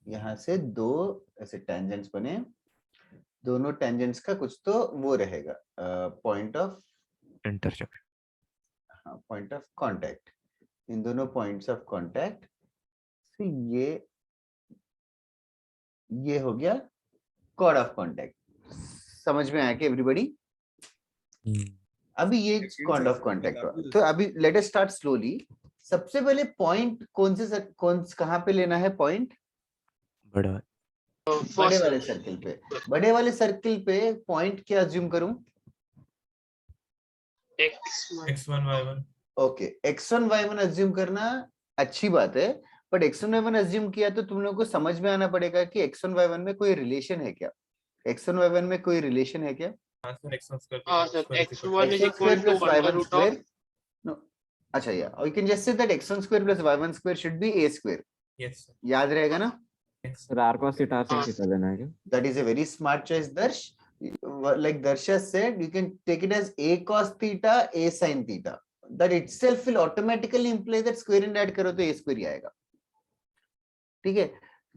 यहाँ से दो ऐसे टेंजेंट्स बने, दोनों टेंजेंट्स का कुछ तो वो रहेगा point of intersection, point of contact. इन दोनों पॉइंट्स ऑफ कांटेक्ट से ये हो गया कॉर्ड ऑफ कांटेक्ट। समझ में आया कि एवरीबॉडी? अभी ये कॉर्ड ऑफ कांटेक्ट हुआ, तो अभी लेट अस स्टार्ट स्लोली। सबसे पहले पॉइंट कहाँ पे लेना है? पॉइंट बड़े वाले सर्किल पे। बड़े वाले सर्किल पे पॉइंट क्या अज्यूम करूं? x1 y1. Okay, x1 y1 assume करना अच्छी बात है, बट x1 y1 अज्यूम किया तो तुम लोगों को समझ में आना पड़ेगा कि x1 y1 में कोई रिलेशन है क्या? x1 y1 में कोई रिलेशन है क्या? x1 square x1 is equal to 1 by root of अच्छा, या और you can just say that x1 square plus y1 square should be a square. Yes sir. याद रहेगा ना? Sir r cos theta sin theta देना है क्या? That is a very smart choice, Darsh. Like Darsha said, you can take it as a cos theta, a sin theta. That itself will automatically imply that square and add करो तो a square ही आएगा। ठीक है,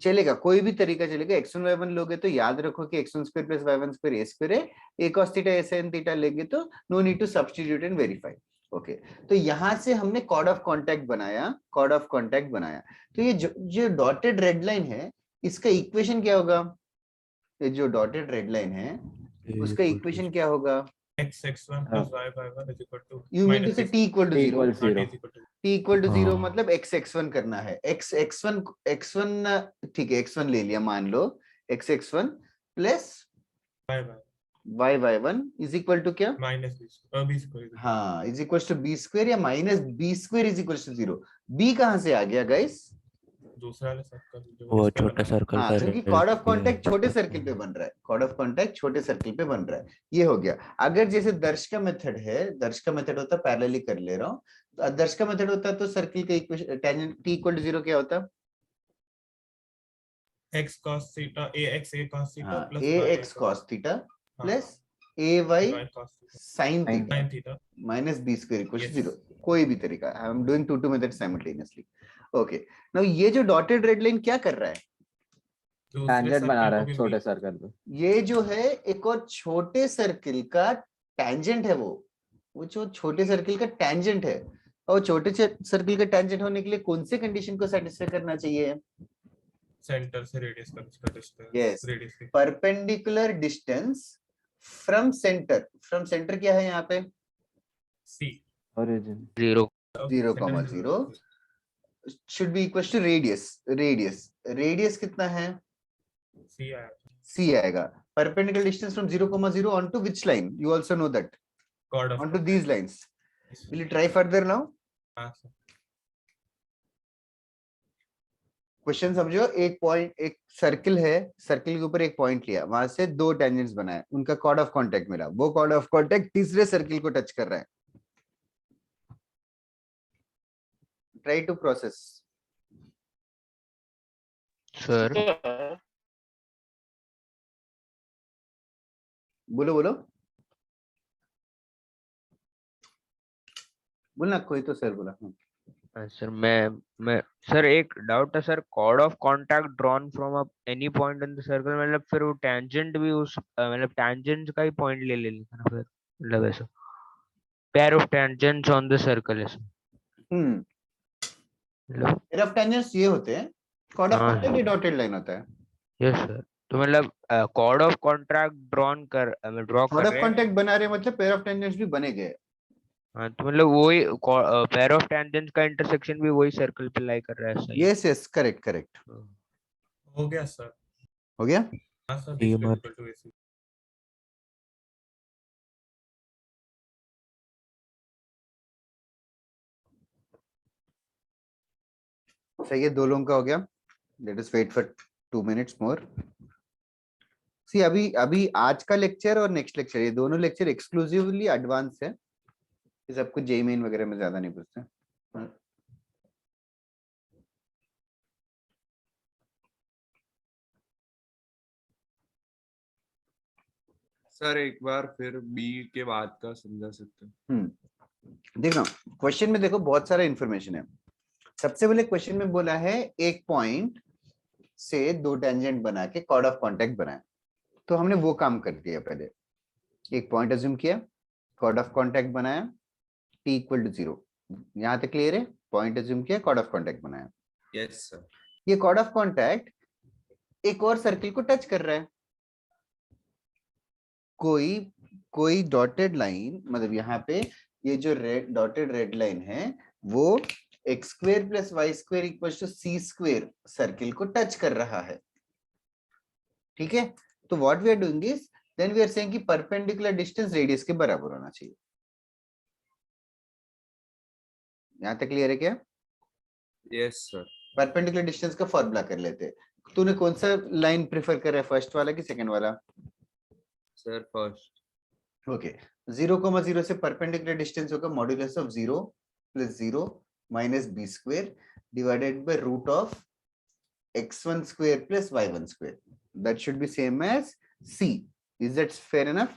चलेगा, कोई भी तरीका चलेगा। x1 y1 लोगे तो याद रखो कि x1 square plus y1 square a square है, a cos theta a sin theta लेंगे तो no need to substitute and verify. Okay, तो यहां से हमने कॉर्ड ऑफ कांटेक्ट बनाया। तो ये जो डॉटेड रेड लाइन है, इसका इक्वेशन क्या होगा? ये जो डॉटेड रेड लाइन है उसका इक्वेशन क्या होगा? x1 plus y1 is equal to you mean to say t equal to 0? t equal to 0 मतलब x1 करना है। x1 ठीक है, x1 ले लिया, मान लो x1 plus y1 is equal to क्या? Minus b square. हाँ, is equal to b square या minus b square is equal to 0। b कहाँ से आ गया गाइस? दूसरा वाला सर्कल, वो छोटा सर्कल हाँ, क्योंकि कॉर्ड ऑफ कांटेक्ट छोटे सर्किल पे बन रहा है, कॉर्ड ऑफ कांटेक्ट छोटे सर्किल पे बन रहा है। ये हो गया। अगर जैसे दर्श का मेथड है, दर्श का मेथड होता है, पैरेलली कर ले रहा हूँ, तो दर्श का मेथड होता है तो सर्किल का equation tangent t equal to 0 क्या होता? x cos theta ax a cos theta plus ax cos theta plus ay sin theta minus b square equals to 0। कोई भी तरीका, I am doing two methods simultaneously. Okay, now ये जो dotted red line क्या कर रहा है? Tangent बना रहा है छोटे सर्कल पे। ये जो है एक और छोटे सर्किल का टैंजेंट है, वो जो छोटे सर्किल का टैंजेंट है, और छोटे सर्किल का टैंजेंट होने के लिए कौन से कंडीशन को सेटिस्फाई करना चाहिए? सेंटर से रेडियस का distance. Yes, perpendicular distance from centre. From centre क्या है यहाँ पे? c origin 0,0 should be equal to radius कितना है? c आएगा। perpendicular distance from 0,0 onto which line? You also know that. Onto these lines. Will you try further now? Question समझो, एक circle है, सर्किल के ऊपर एक पॉइंट लिया, वहां से दो टेंजेंट्स बनाए, उनका कॉर्ड ऑफ कांटेक्ट मिला, वो कॉर्ड ऑफ कांटेक्ट तीसरे सर्किल को टच कर रहा है। Try to process sir. बोलो बोलना, कोई तो सर बोला। सर मैं सर एक डाउट है sir, chord of contact drawn from any point in the circle, मतलब फिर वो टेंजेंट भी उस मतलब टेंजेंट का ही पॉइंट ले लेना ना फिर, मतलब ऐसा pair of tangents on the circle ऐसा। पेयर ऑफ टेंजेंट्स ये होते हैं, कॉर्ड ऑफ हाँ कांटेक्ट ये डॉटेड लाइन होता है। यस सर, तो मतलब कॉर्ड ऑफ कॉन्ट्रैक्ट ड्रॉन कर ड्रॉ कॉर्ड कर ऑफ रहे हैं। कांटेक्ट बना रहे हैं मतलब पेयर ऑफ टेंजेंट्स भी बनेंगे। हाँ तो मतलब वही पेयर ऑफ टेंजेंट्स का इंटरसेक्शन भी वही सर्कल पे लाई कर रहा है, सही। Yes yes correct correct. हो गया सर। हो गया। हाँ सर, ये B2 मत equal to AC। सही है, 2 लोगों का हो गया। Let us wait for 2 minutes more. See अभी अभी आज का लेक्चर और नेक्स्ट लेक्चर, ये दोनों लेक्चर एक्सक्लूसिवली एडवांस है, ये सब कुछ जेई मेन वगैरह में ज्यादा नहीं पूछते। सर एक बार फिर बी के बाद का समझा सकते हैं? देखना क्वेश्चन में, देखो बहुत सारा इंफॉर्मेशन है। सबसे पहले क्वेश्चन में बोला है एक पॉइंट से 2 टेंजेंट बना के कॉर्ड ऑफ कांटेक्ट बनाए, तो हमने वो काम कर दिया। पहले एक पॉइंट अज्यूम किया, कॉर्ड ऑफ कांटेक्ट बनाया, t इक्वल टू 0। यहां तक क्लियर है? पॉइंट अज्यूम किया, कॉर्ड ऑफ कांटेक्ट बनाया। Yes sir. ये कॉर्ड ऑफ कांटेक्ट एक और सर्किल को टच कर रहा है। कोई डॉटेड लाइन, मतलब यहाँ पे ये जो रेड डॉटेड रेड लाइन है वो X square plus Y square equal to C square circle को टच कर रहा है। ठीक है, तो what we are doing is then we are saying कि परपेंडिकुलर डिस्टेंस रेडियस के बराबर होना चाहिए। यहां तक क्लियर है क्या? Yes sir. परपेंडिकुलर डिस्टेंस का फॉर्मूला कर लेते हैं। तूने कौन सा लाइन प्रेफर कर रहा है, फर्स्ट वाला कि सेकंड वाला? Sir first. ओके, 0,0 से परपेंडिकुलर डिस्टेंस होगा modulus of 0 plus 0 minus B square divided by root of x1 square plus y1 square. That should be same as c. Is that fair enough?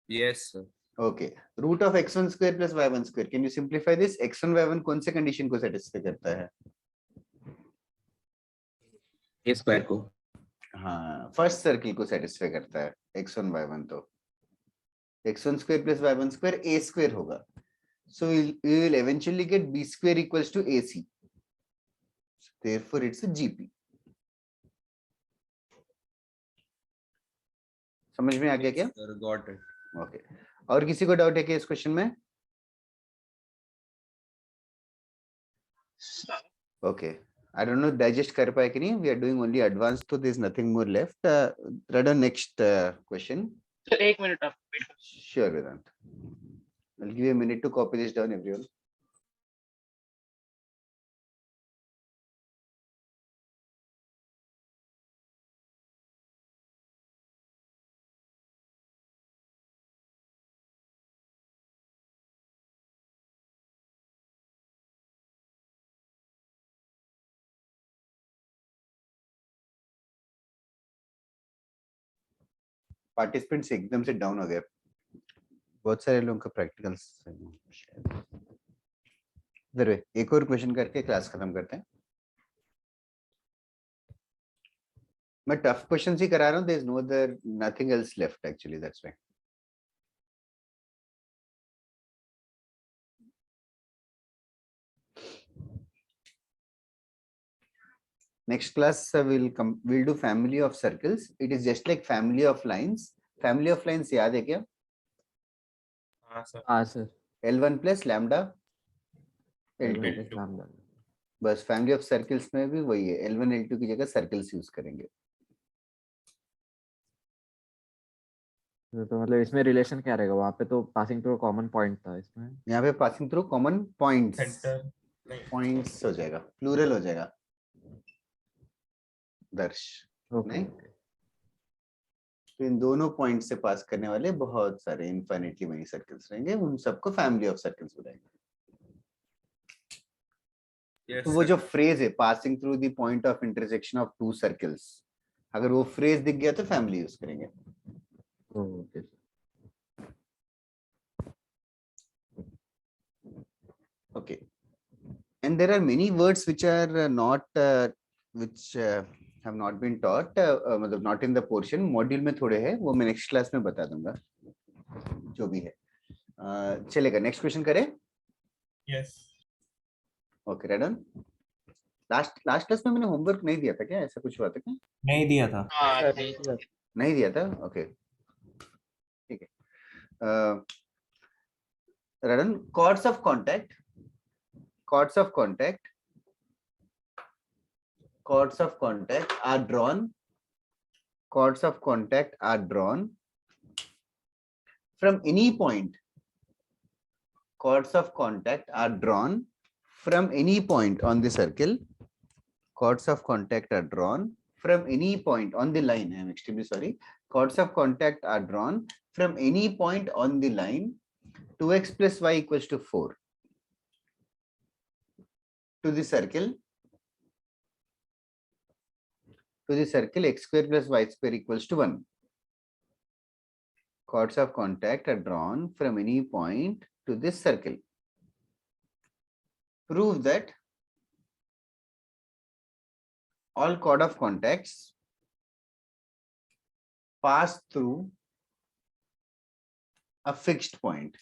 Yes sir. Okay, root of x1 square plus y1 square, can you simplify this? x1 y1 कौन से condition को satisfy करता है? a square को। हाँ, first circle को satisfy करता है x1 y1, तो x1 square plus y1 square a square होगा। So we will eventually get b square equals to ac. Therefore it's a gp. समझ में आ गया क्या? Sir, got it. ओके, और किसी को डाउट है क्या इस क्वेश्चन में? Okay, I don't know digest कर पाए कि नहीं। We are doing only advance, तो there is nothing more left. Read next question. Sir एक मिनट आप वेट करो। Sure Vedant, I will give you a minute to copy this down everyone. Participants एकदम से डाउन हो गए, बहुत सारे लोगों का प्रैक्टिकल्स। इधर एक और क्वेश्चन करके क्लास खत्म करते हैं। मैं टफ क्वेश्चंस ही करा रहा हूँ, there is no other nothing else left actually, that's why. Next class we'll do family of circles. It is just like family of lines. Family of lines याद है क्या? हाँ सर। हाँ sir. L1 plus lambda L2। Lambda. बस family of circles में भी वही है, L1 L2 की जगह सर्कल्स यूज करेंगे। तो मतलब इसमें रिलेशन क्या रहेगा? वहां पे तो पासिंग थ्रू कॉमन पॉइंट था, इसमें यहाँ पे passing through common points, centre नहीं, पॉइंट्स हो जाएगा, प्लूरल हो जाएगा दर्श। ओके नहीं? ओके। तो इन दोनों पॉइंट से पास करने वाले बहुत सारे इनफाइनाइटली मेनी सर्कल्स रहेंगे, उन सबको फैमिली ऑफ सर्कल्स बुलाएंगे। Yes, तो वो sir. जो फ्रेज है passing through the point of intersection of to circles, अगर वो फ्रेज दिख गया तो फैमिली यूज करेंगे। Okay okay and there are many words which are not which have not been taught, मतलब not in the portion module में थोड़े हैं, वो मैं next class में बता दूंगा जो भी है। चलेगा, next question करें? Yes. Okay, ready? Last class में मैंने होमवर्क नहीं दिया था क्या? ऐसा कुछ हुआ था क्या? नहीं दिया था। नहीं दिया था? ओके, ठीक है। Run chords of contact are drawn from any point. Chords of contact are drawn from any point on the circle. Chords of contact are drawn from any point on the line. I am extremely sorry. Chords of contact are drawn from any point on the line 2x plus y equals to 4 to the circle x square plus y square equals to 1. Chords of contact are drawn from any point to this circle. Prove that all chord of contacts pass through a fixed point.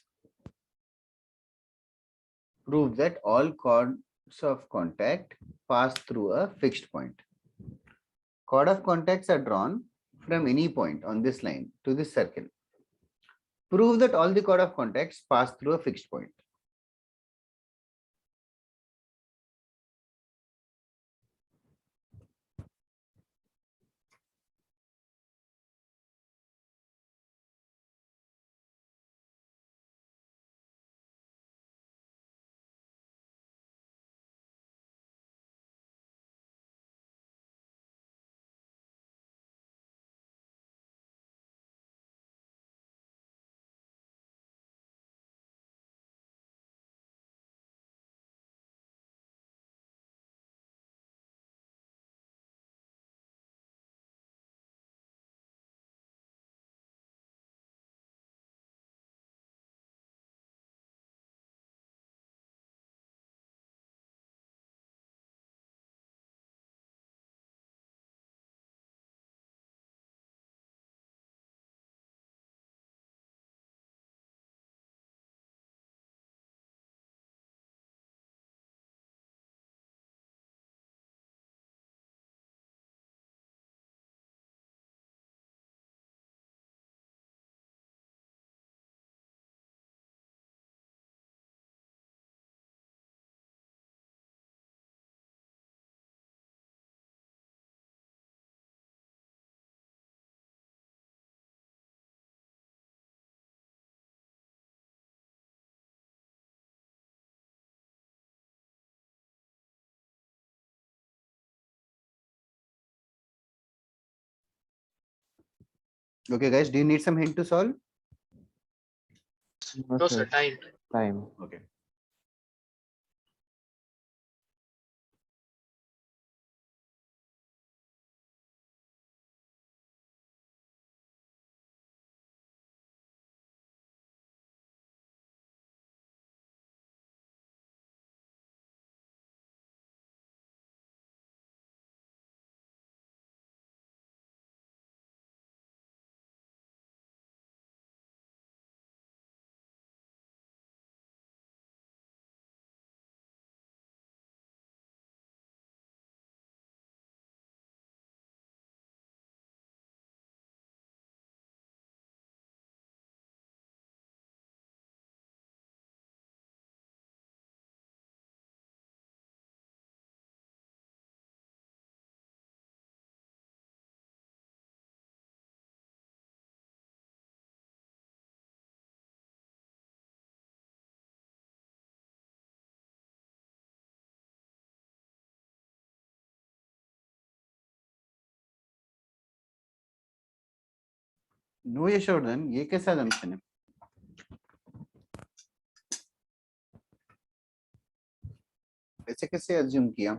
Prove that all chords of contact pass through a fixed point. Chord of contacts are drawn from any point on this line to this circle. Prove that all the chord of contacts pass through a fixed point. Okay, guys, do you need some hint to solve? No, sir. Time. Okay. No, Yashodhan, ये कैसा assumption है? ऐसे कैसे assume किया?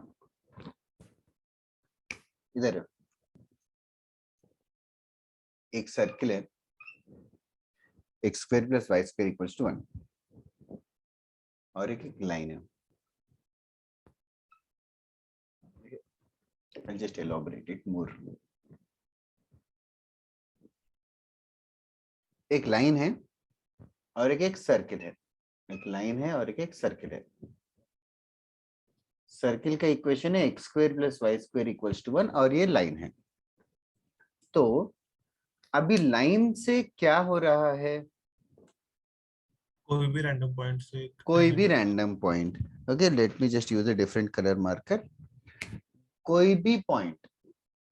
इधर एक circle है, x square plus y square equals to 1 और एक लाइन है, I'll just elaborate it more. एक लाइन है और एक सर्किल है, एक लाइन है और एक सर्किल है। सर्किल का इक्वेशन है x square plus Y square equals to 1 और ये लाइन है। तो अभी लाइन से क्या हो रहा है? कोई भी रैंडम पॉइंट से, कोई भी random point. Okay, late me just use a different colour marker. कोई भी पॉइंट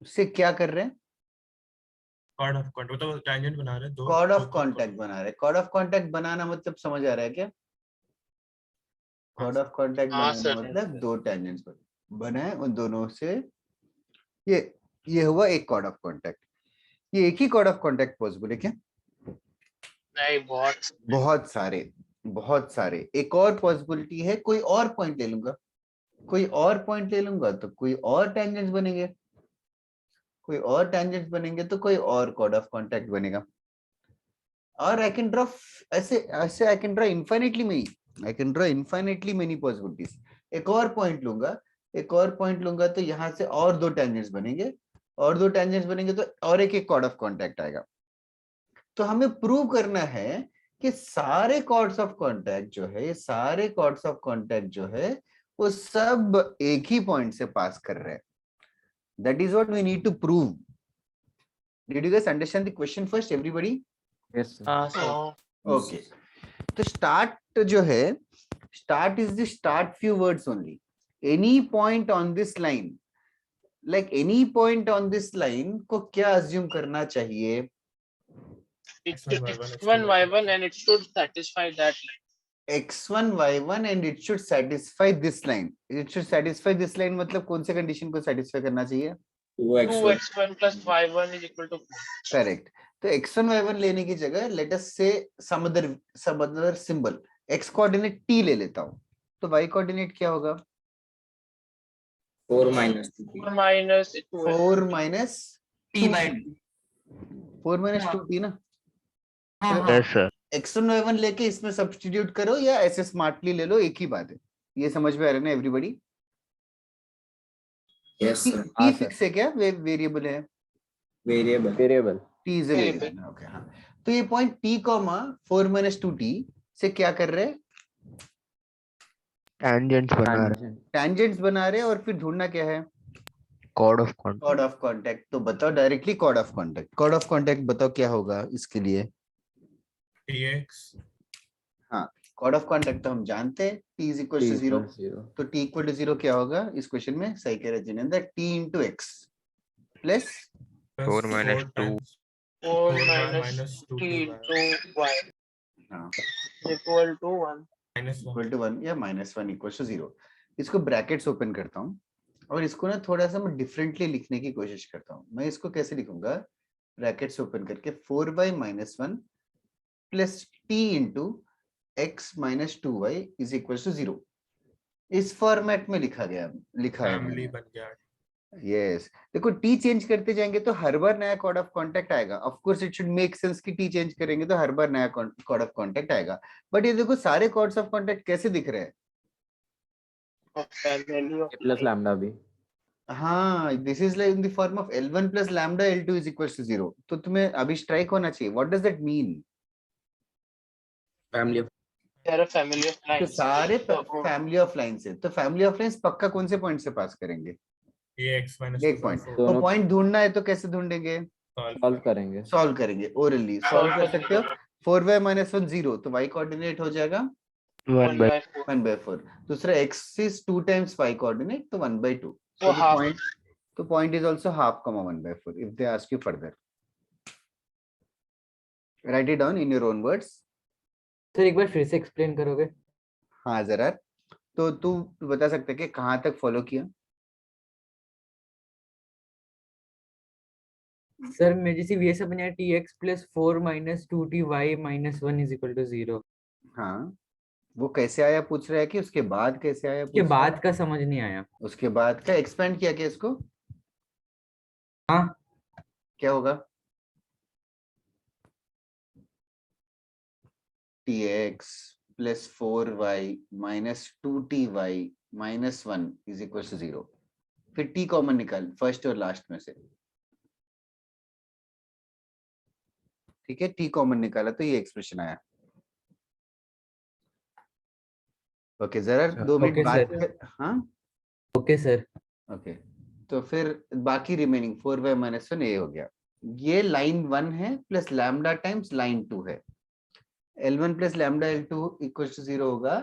से क्या कर रहे हैं? कॉर्ड ऑफ कॉन्टैक्ट, तो टैंजेंट बना रहे हैं, दो कॉर्ड ऑफ कॉन्टैक्ट बना रहे हैं। कॉर्ड ऑफ कॉन्टैक्ट बनाना मतलब समझ आ रहा है क्या? कॉर्ड ऑफ कॉन्टैक्ट बनाना मतलब दो टैंजेंट्स बनाए, उन दोनों से ये हुआ एक कॉर्ड ऑफ कॉन्टैक्ट। ये एक ही कॉर्ड ऑफ कॉन्टैक्ट पॉसिबल है क्या? नहीं, बहुत सारे। एक और पॉसिबिलिटी है, कोई और पॉइंट ले लूंगा, कोई और पॉइंट ले लूंगा तो कोई और टैंजेंट्स बनेंगे, कोई और टैंजेंट्स बनेंगे तो कोई और कॉर्ड ऑफ कॉन्टैक्ट बनेगा। और आई कैन ड्रॉ ऐसे I can draw infinitely many possibilities. एक और पॉइंट लूंगा तो यहाँ से और दो टैंजेंट्स बनेंगे, और दो टैंजेंट्स बनेंगे तो और एक कॉर्ड ऑफ कॉन्टैक्ट आएगा। तो हमें प्रूव करना है कि सारे कॉर्ड्स ऑफ कॉन्टैक्ट जो है वो सब एक ही पॉइंट से पास कर रहे हैं। That is what we need to prove. Did you guys understand the question first everybody? Yes okay, तो स्टार्ट जो है, start is the start few words only. Any point on this line, any point on this line को क्या assume करना चाहिए? x1 y1 and it should satisfy that line. x1 y1 and it should satisfy this line. It should satisfy this line मतलब कौन से condition को satisfy करना चाहिए? 2x1 plus y1 is equal to 4. Correct. तो x1 y1 लेने की जगह लेट अस से some other symbol, x coordinate t ले लेता हूं, तो y कोऑर्डिनेट क्या होगा? 4 minus 4 minus 2. 4 minus t by 4 minus 2t ना? Yes sir. x1 y1 लेके इसमें सब्स्टिट्यूट करो या ऐसे स्मार्टली ले लो, एक ही बात है। ये समझ में आ रहा है ना everybody? Yes sir. t fix है क्या? वेरिएबल है? Variable t is a variable. Okay, हाँ। तो ये पॉइंट t, 4 minus 2t से क्या कर रहे हैं? टैंजेंट्स बना रहे हैं और फिर ढूंढना क्या है? Chord of contact. तो बताओ डायरेक्टली कॉर्ड ऑफ कॉन्टैक्ट बताओ क्या होगा इसके लिए? tx। हाँ, कॉर्ड ऑफ कॉन्टैक्ट तो हम जानते हैं, t is equal to 0। तो t equal to 0 क्या होगा इस क्वेश्चन में? सही कह रहे Jinendra, t into x plus 4 minus 2 4 minus 2 into y equal to 1 या -1 equals to 0। इसको ब्रैकेट्स ओपन करता हूँ और इसको ना थोड़ा सा मैं डिफरेंटली लिखने की कोशिश करता हूँ। मैं इसको कैसे लिखूंगा? ब्रैकेट्स ओपन करके 4y minus 1 plus t into x minus 2y is equals to 0। इस फॉर्मेट में लिखा है फैमिली बन गया। यस, देखो t चेंज करते जाएंगे तो हर बार नया कॉर्ड ऑफ कॉन्टैक्ट आएगा। Of course it should make sense कि t चेंज करेंगे तो हर बार नया कॉर्ड ऑफ कॉन्टैक्ट आएगा। बट ये देखो सारे कॉर्ड्स ऑफ कॉन्टैक्ट कैसे दिख रहे हैं? प्लस लैम्डा भी। हाँ, this is like in the form of L1 plus lambda L2 is equals to 0। तो तुम्हें अभी स्ट्राइक होना चाहिए। What does that mean? Family of तो लाइंस। सारे फैमिली ऑफ लाइंस है, तो फैमिली ऑफ लाइंस पक्का कौन से पॉइंट से पास करेंगे? ये x minus एक पॉइंट। तो पॉइंट ढूंढना है तो कैसे ढूंढेंगे? सॉल्व करेंगे ओरली। सॉल्व कर सकते हो। 4y minus 1 0, तो y कोऑर्डिनेट हो जाएगा 1/4। दूसरा x is 2 times y coordinate, तो 1/2। तो point is also half comma 1/4 if they ask you further। Write it down in your own words। Sir एक बार फिर से एक्सप्लेन करोगे? हाँ जरा। तो तू बता सकते हैं कि कहाँ तक फॉलो किया? सर मेरी सिर्फ ये समझ आया tx plus 4 minus 2ty minus 1 is equal to 0। हाँ, वो कैसे आया पूछ रहा है कि उसके बाद कैसे आया? उसके बाद का समझ नहीं आया। उसके बाद का एक्सपेंड किया क्या इसको? हाँ, क्या होगा? tx plus 4y minus 2ty minus 1 is equals to 0। फिर टी कॉमन निकाल फर्स्ट और लास्ट में से, ठीक है, टी कॉमन निकाला तो ये एक्सप्रेशन आया। ओके जरा 2 मिनट Okay, बाद sir. हाँ ओके सर। ओके, तो फिर बाकी रिमेनिंग 4y - 1 ए हो गया। ये लाइन 1 है प्लस लैम्डा टाइम्स लाइन 2 है, L1 plus lambda L2 equal to 0 होगा,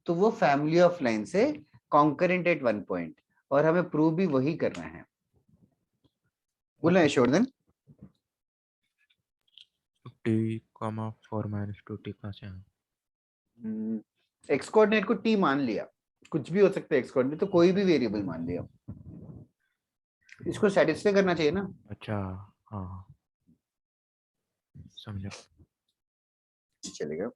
तो वो फैमिली ऑफ लाइन से कॉन्करेंट एट 1 पॉइंट, और हमें प्रूव भी वही करना है। बोला यशोवर्धन? t, 4 - 2t कहाँ से आया? एक्स कोऑर्डिनेट को t मान लिया, कुछ भी हो सकता है एक्स कोऑर्डिनेट, तो कोई भी वेरिएबल मान लिया, इसको सेटिस्फाई करना चाहिए ना। अच्छा हाँ समझा। चलेगा।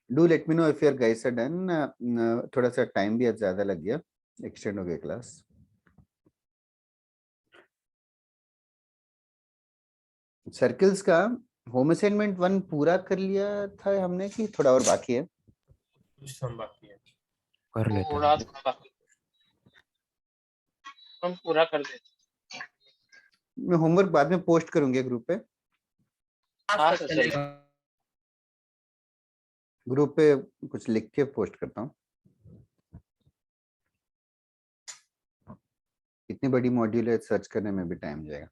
Do let me know if your guys are done. थोड़ा सा टाइम भी आज ज्यादा लग गया, एक्सटेंड हो गया क्लास। सर्कल्स का होम असाइनमेंट 1 पूरा कर लिया था हमने कि थोड़ा और बाकी है? कुछ सम बाकी है, कर लेते थोड़ा हैं। थोड़ा बाकी, हम पूरा कर देते। मैं होमवर्क बाद में पोस्ट करूंगी ग्रुप पे। हाँ सर चलेगा। ग्रुप पे कुछ लिख के पोस्ट करता हूँ। इतनी बड़ी मॉड्यूल है, सर्च करने में भी टाइम जाएगा।